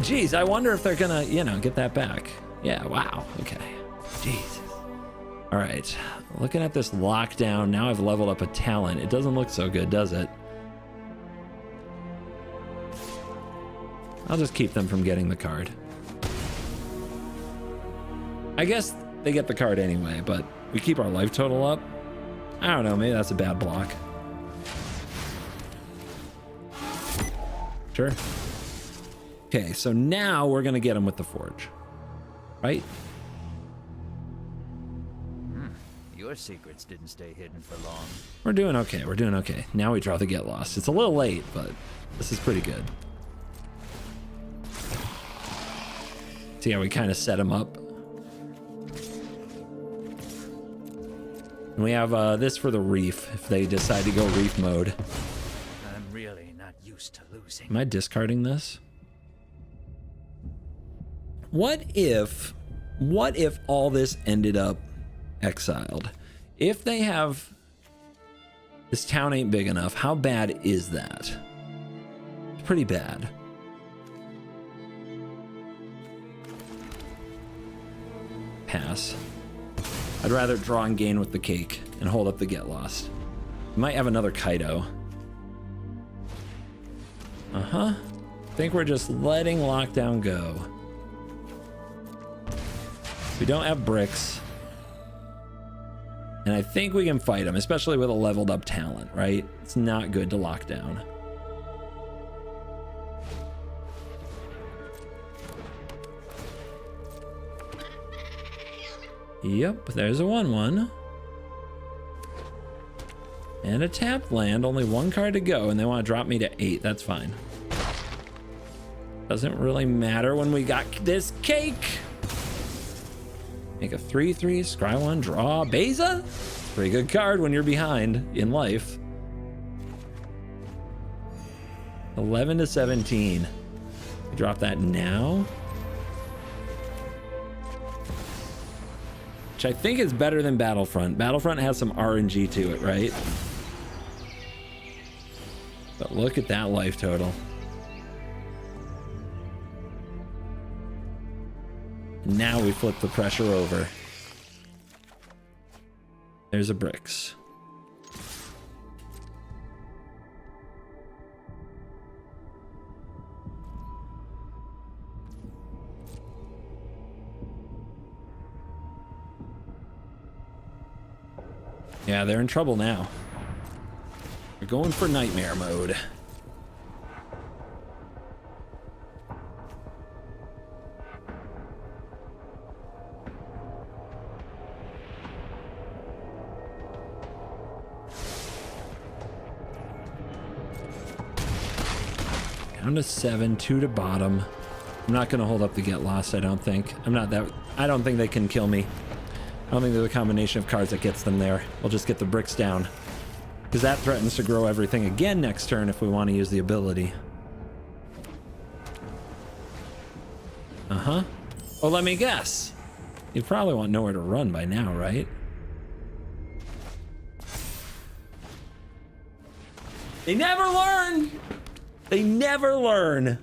Geez, I wonder if they're gonna, get that back. Yeah, wow, okay. Jesus. All right, looking at this lockdown, now I've leveled up a talent. It doesn't look so good, does it? I'll just keep them from getting the card. I guess they get the card anyway, but we keep our life total up. I don't know, maybe that's a bad block. Sure. Okay, so now we're gonna get him with the Forge, right? Your secrets didn't stay hidden for long. We're doing okay, we're doing okay. Now we draw the Get Lost. It's a little late, but this is pretty good. See how we kind of set him up? And we have this for the Reef, if they decide to go Reef mode. I'm really not used to losing. Am I discarding this? What if all this ended up exiled? If they have, this town ain't big enough, how bad is that? It's pretty bad. Pass. I'd rather draw and gain with the cake and hold up the Get Lost. We might have another Kaido. I think we're just letting lockdown go. We don't have bricks. And I think we can fight them, especially with a leveled up talent, right? It's not good to lock down. Yep, there's a 1/1. And a tapped land, only 1 card to go, and they want to drop me to 8. That's fine. Doesn't really matter when we got this cake. Make a 3/3, scry 1, draw, Beza. Pretty good card when you're behind in life. 11 to 17. We drop that now. Which I think is better than Battlefront. Battlefront has some RNG to it, right? But look at that life total. Now we flip the pressure over. There's a bricks. Yeah, they're in trouble now. We're going for nightmare mode. Down to 7, 2 to bottom. I'm not going to hold up the get lost, I don't think. I don't think they can kill me. I don't think there's a combination of cards that gets them there. We'll just get the bricks down. Because that threatens to grow everything again next turn if we want to use the ability. Uh-huh. Oh, let me guess. You probably want nowhere to run by now, right? They never learn! They never learn.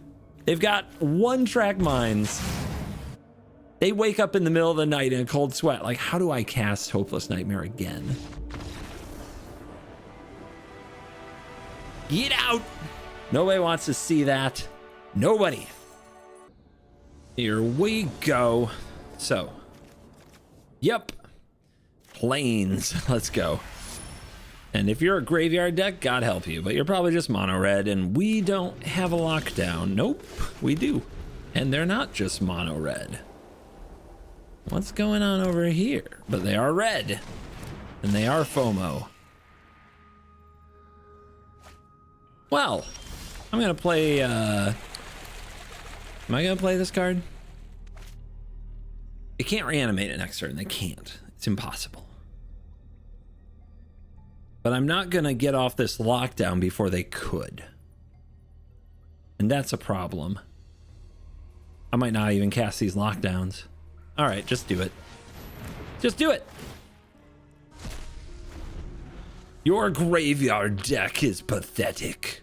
They've got one-track minds. They wake up in the middle of the night in a cold sweat. Like, how do I cast Hopeless Nightmare again? Get out! Nobody wants to see that. Nobody. Here we go. So, yep. Plains. Let's go. And if you're a graveyard deck, God help you, but you're probably just mono red, and we don't have a lockdown. Nope, we do. And they're not just mono red. What's going on over here? But they are red, and they are FOMO. Well, I'm gonna play, am I gonna play this card? They can't reanimate it next turn, they can't. It's impossible. But I'm not gonna get off this lockdown before they could. And that's a problem. I might not even cast these lockdowns. All right, just do it. Just do it. Your graveyard deck is pathetic.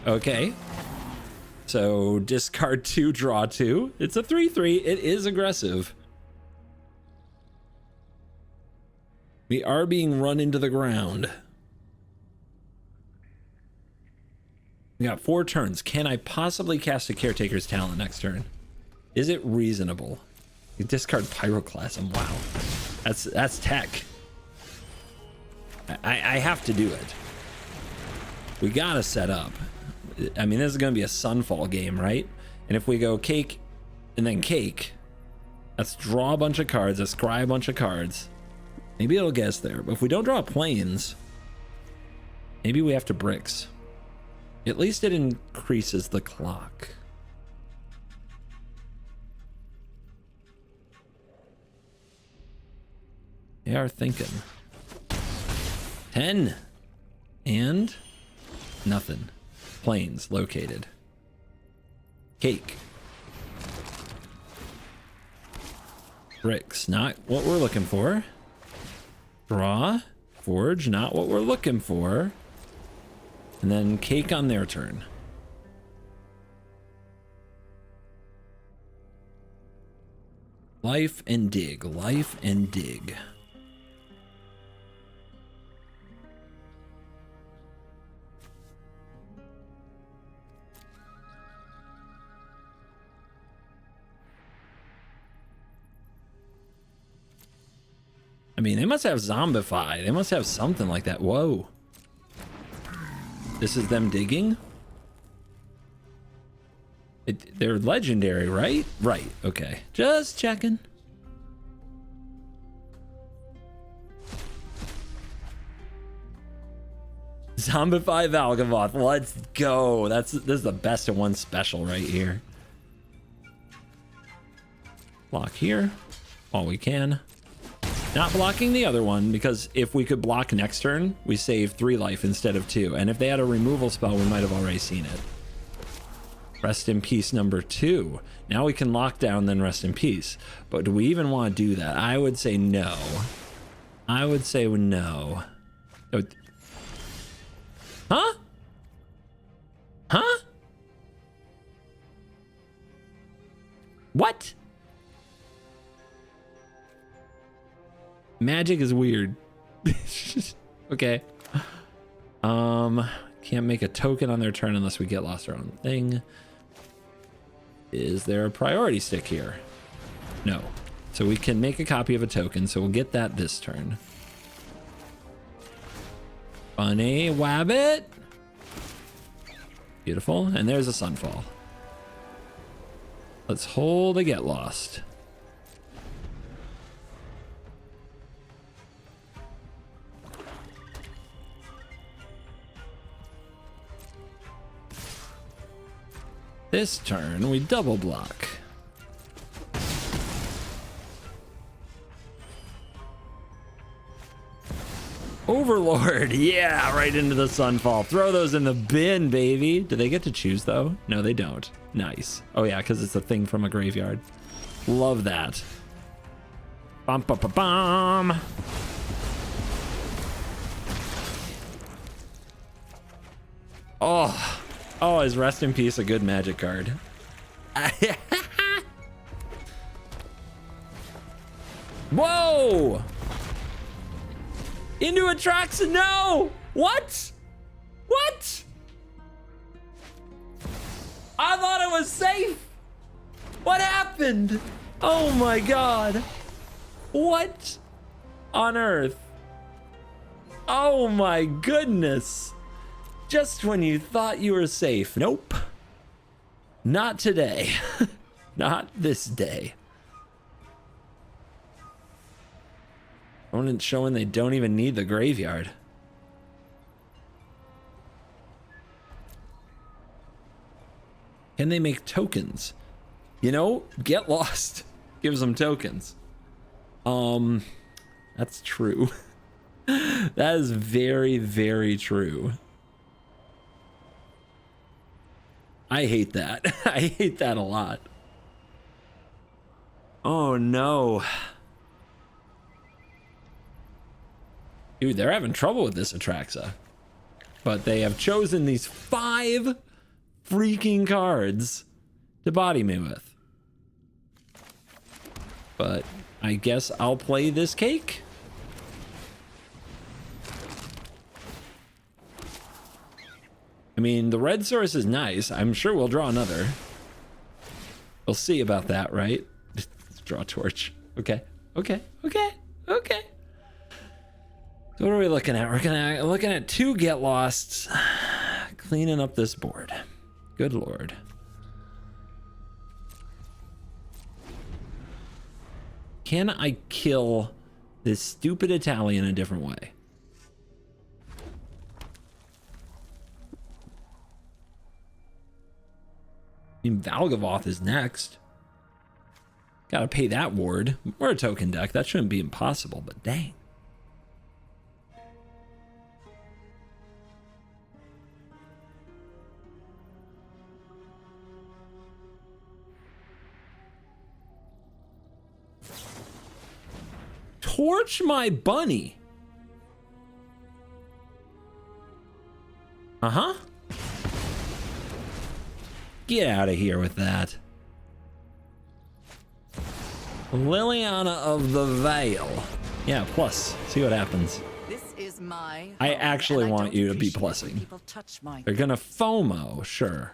Okay. So discard 2, draw 2. It's a 3/3. It is aggressive. We are being run into the ground. We got 4 turns. Can I possibly cast a Caretaker's Talent next turn? Is it reasonable? You discard Pyroclasm. Wow. That's tech. I have to do it. We gotta set up. I mean, this is gonna be a Sunfall game, right? And if we go cake and then cake, let's draw a bunch of cards, let's scry a bunch of cards. Maybe it'll get us there. But if we don't draw planes, maybe we have to bricks. At least it increases the clock. They are thinking. 10 and nothing. Planes located. Cake. Bricks, not what we're looking for. Draw. Forge, not what we're looking for. And then cake on their turn. Life and dig. Life and dig. I mean, they must have Zombify. They must have something like that. Whoa. This is them digging? They're legendary, right? Right, okay. Just checking. Zombify Valgavoth. Let's go. This is the best of one special right here. Block here while we can. Not blocking the other one, because if we could block next turn, we save 3 life instead of 2. And if they had a removal spell, we might have already seen it. Rest in peace number 2. Now we can lock down, then rest in peace. But do we even want to do that? I would say no. I would say no. Huh? Huh? What? Magic is weird. Okay. Can't make a token on their turn unless we get lost our own thing. Is there a priority stick here? No. So we can make a copy of a token, so we'll get that this turn. Bunny Wabbit. Beautiful. And there's a Sunfall. Let's hold a Get Lost. This turn, we double block. Overlord, yeah, right into the Sunfall. Throw those in the bin, baby. Do they get to choose, though? No, they don't. Nice. Oh, yeah, because it's a thing from a graveyard. Love that. Bum, bum, bum, bum. Oh. Oh, is Rest in Peace a good Magic card? Whoa! Into Atraxa, no! What? What? I thought it was safe. What happened? Oh my god. What on earth? Oh my goodness. Just when you thought you were safe. Nope. Not today. Not this day. Opponent's showing they don't even need the graveyard. Can they make tokens? You know, Get Lost gives them tokens. That's true. That is very, very true. I hate that. I hate that a lot. Oh no. Dude, they're having trouble with this Atraxa. But they have chosen these 5 freaking cards to body me with. But I guess I'll play this cake. I mean, the red source is nice. I'm sure we'll draw another. We'll see about that, right? Let's draw a torch. Okay. Okay. Okay. Okay. So what are we looking at? We're looking at 2 Get Losts. Cleaning up this board. Good lord. Can I kill this stupid Italian a different way? I mean, Valgavoth is next. Gotta pay that ward. We're a token deck. That shouldn't be impossible, but dang. Torch my bunny. Uh-huh. Get out of here with that. Liliana of the Veil. Yeah, plus. See what happens. This is my I home, actually and I want don't you to be appreciate when plussing. people touch my They're gonna FOMO, sure.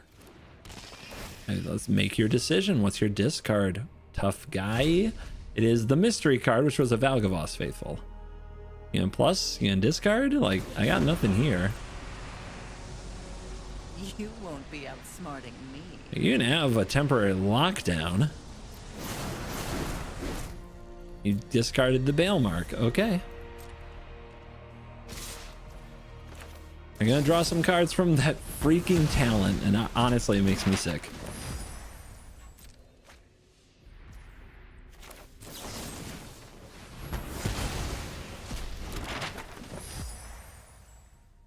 Hey, let's make your decision. What's your discard? Tough guy. It is the mystery card, which was a Valgavoth faithful. You gonna plus? You gonna discard? Like, I got nothing here. You won't be outsmarting me. You can have a temporary lockdown. You discarded the bail mark. Okay. I'm gonna draw some cards from that freaking talent, and honestly, it makes me sick.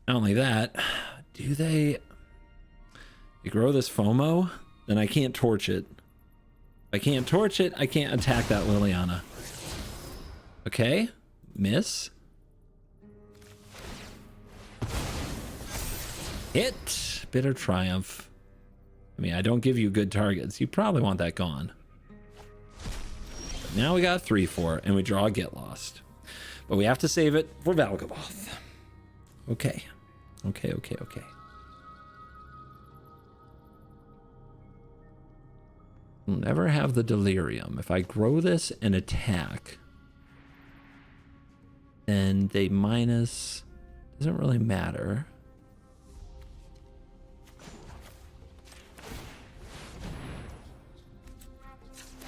Not only that, do they grow this FOMO? Then I can't torch it. If I can't torch it, I can't attack that Liliana. Okay, miss. Hit. Bitter Triumph. I mean, I don't give you good targets. You probably want that gone. But now we got 3-4, and we draw a Get Lost. But we have to save it for Valgavoth. Okay. Okay. We'll never have the delirium. If I grow this and attack, then they minus, doesn't really matter.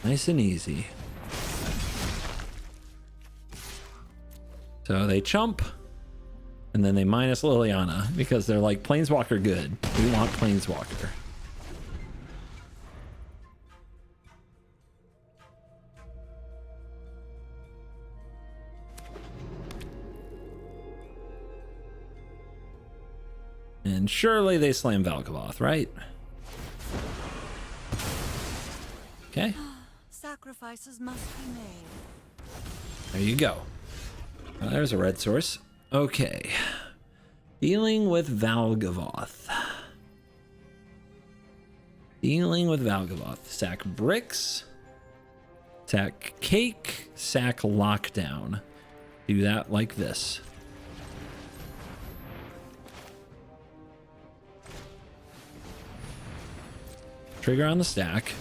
Nice and easy. So they chump, and then they minus Liliana because they're like, Planeswalker good. We want Planeswalker. And surely they slam Valkavoth, right? Okay. Sacrifices must be made. There you go. There's a red source. Okay. Dealing with Valkavoth. Dealing with Valkavoth. Sack bricks. Sack cake. Sack lockdown. Do that like this. Trigger on the stack.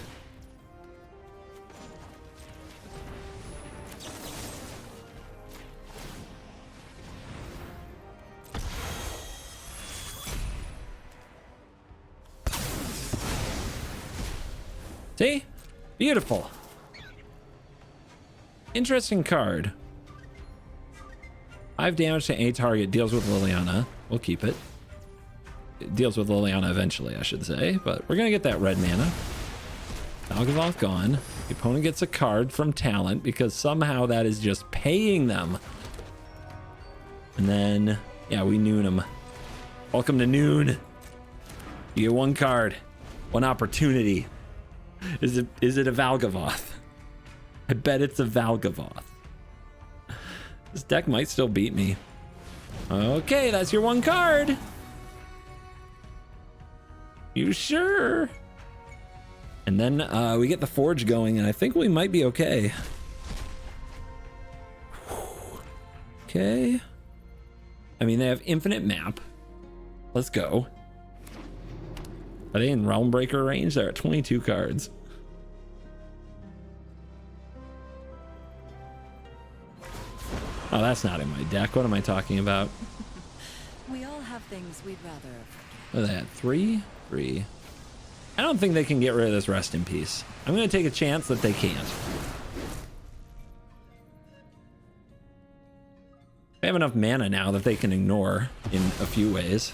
See? Beautiful. Interesting card. 5 damage to a target, deals with Liliana. We'll keep it. It deals with Liliana eventually, I should say, but we're gonna get that red mana. Valkavoth gone. The opponent gets a card from talent because somehow that is just paying them. And then, yeah, we noon them. Welcome to noon. You get one card, one opportunity. Is it a Valkavoth? I bet it's a Valkavoth. This deck might still beat me. Okay, that's your one card. You sure? And then we get the forge going, and I think we might be okay. Okay. I mean, they have infinite map. Let's go. Are they in Realm Breaker range? They're at 22 cards. Oh, that's not in my deck. What am I talking about? We all have things we'd rather forget. What are they at? 3? 3. I don't think they can get rid of this rest in peace. I'm going to take a chance that they can't. They have enough mana now that they can ignore in a few ways.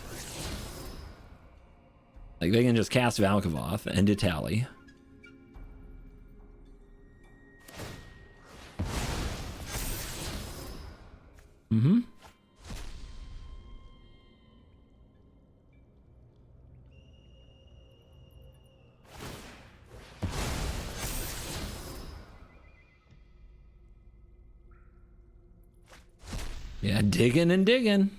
Like, they can just cast Valkavoth and Detali. Mm-hmm. Yeah, digging and digging.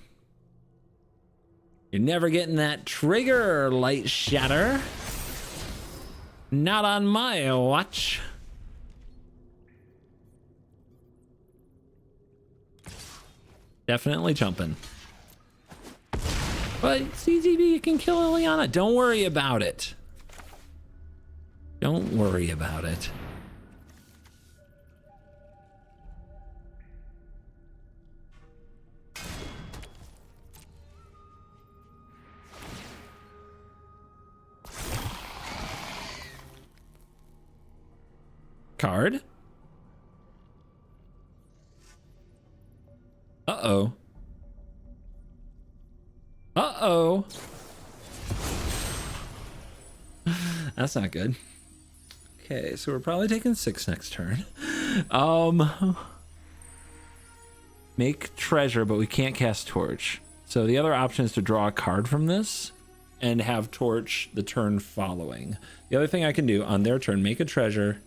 You're never getting that trigger, Light Shatter. Not on my watch. Definitely jumping. But CGB, you can kill Liliana. Don't worry about it. Don't worry about it. Card. Uh-oh. Uh-oh. That's not good. Okay, so we're probably taking 6 next turn. Make treasure, but we can't cast torch. So the other option is to draw a card from this and have torch the turn following. The other thing I can do on their turn, make a treasure,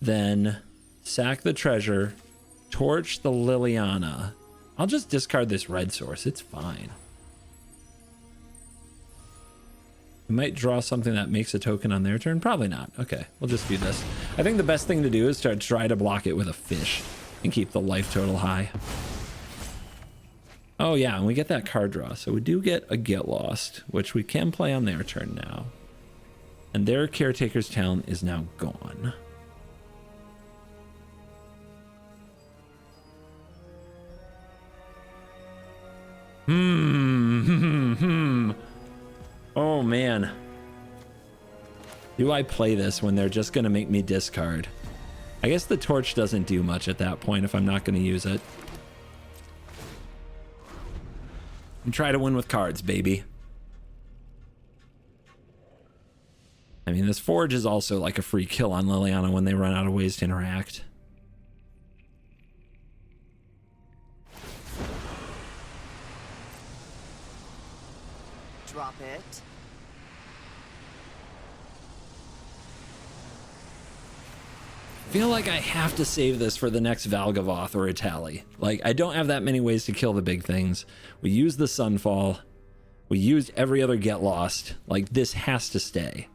then sack the treasure, torch the Liliana. I'll just discard this red source. It's fine. We might draw something that makes a token on their turn. Probably not. Okay, we'll just do this. I think the best thing to do is to try to block it with a fish and keep the life total high. Oh yeah, and we get that card draw. So we do get a Get Lost, which we can play on their turn now. And their caretaker's town is now gone. Oh man. Do I play this when they're just gonna make me discard? I guess the torch doesn't do much at that point if I'm not gonna use it. And try to win with cards, baby. I mean, this forge is also like a free kill on Liliana when they run out of ways to interact. Drop it. I feel like I have to save this for the next Valgavoth or Itali. Like, I don't have that many ways to kill the big things. We used the Sunfall. We used every other Get Lost. Like, this has to stay.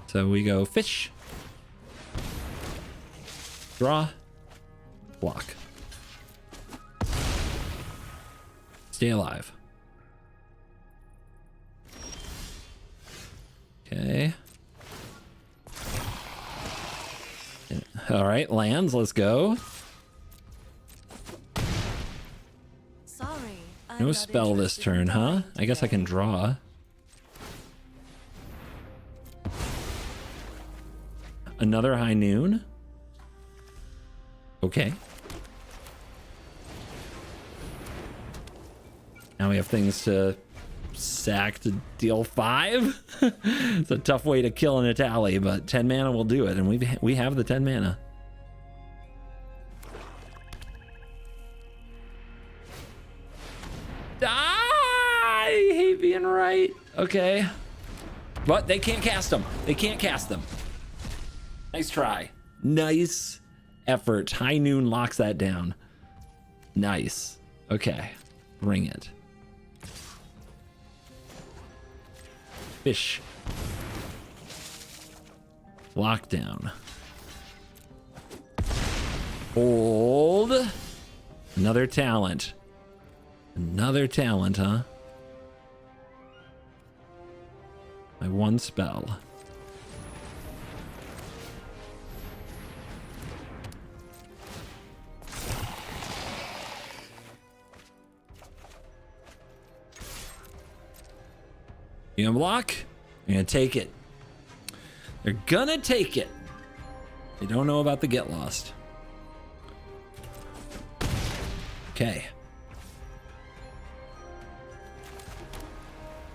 So we go fish. Draw. Block. Stay alive. Okay. All right, lands, let's go. Sorry. I'm No not spell this interested turn, in huh? dying I guess I today. can draw. Another high noon. Okay. Now we have things to sack to deal 5. It's a tough way to kill an Itali, but 10 mana will do it, and we have the 10 mana. I hate being right. Okay. But they can't cast them. They can't cast them. Nice try. Nice effort. High Noon locks that down. Nice. Okay. Bring it. Fish. Lockdown. Hold. Another talent. Another talent, huh? My one spell. You gonna block? You're gonna take it. They're gonna take it. They don't know about the Get Lost. Okay.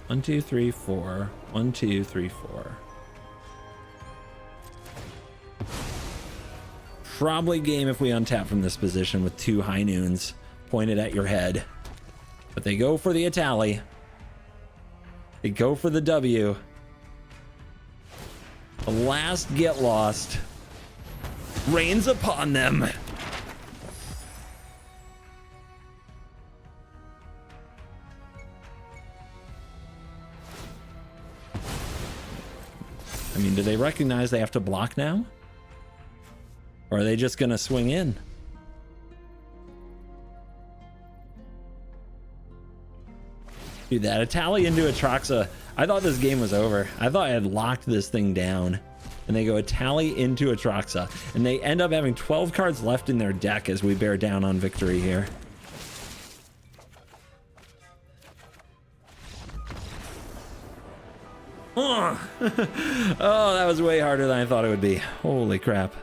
1, 2, 3, 4. 1, 2, 3, 4. Probably game if we untap from this position with 2 High Noons pointed at your head. But they go for the Itali. They go for the W. The last Get Lost rains upon them. I mean, do they recognize they have to block now? Or are they just gonna swing in? Dude, that Itali into Atraxa, I thought this game was over. I thought I had locked this thing down. And they go Itali into Atraxa. And they end up having 12 cards left in their deck as we bear down on victory here. Oh, that was way harder than I thought it would be. Holy crap.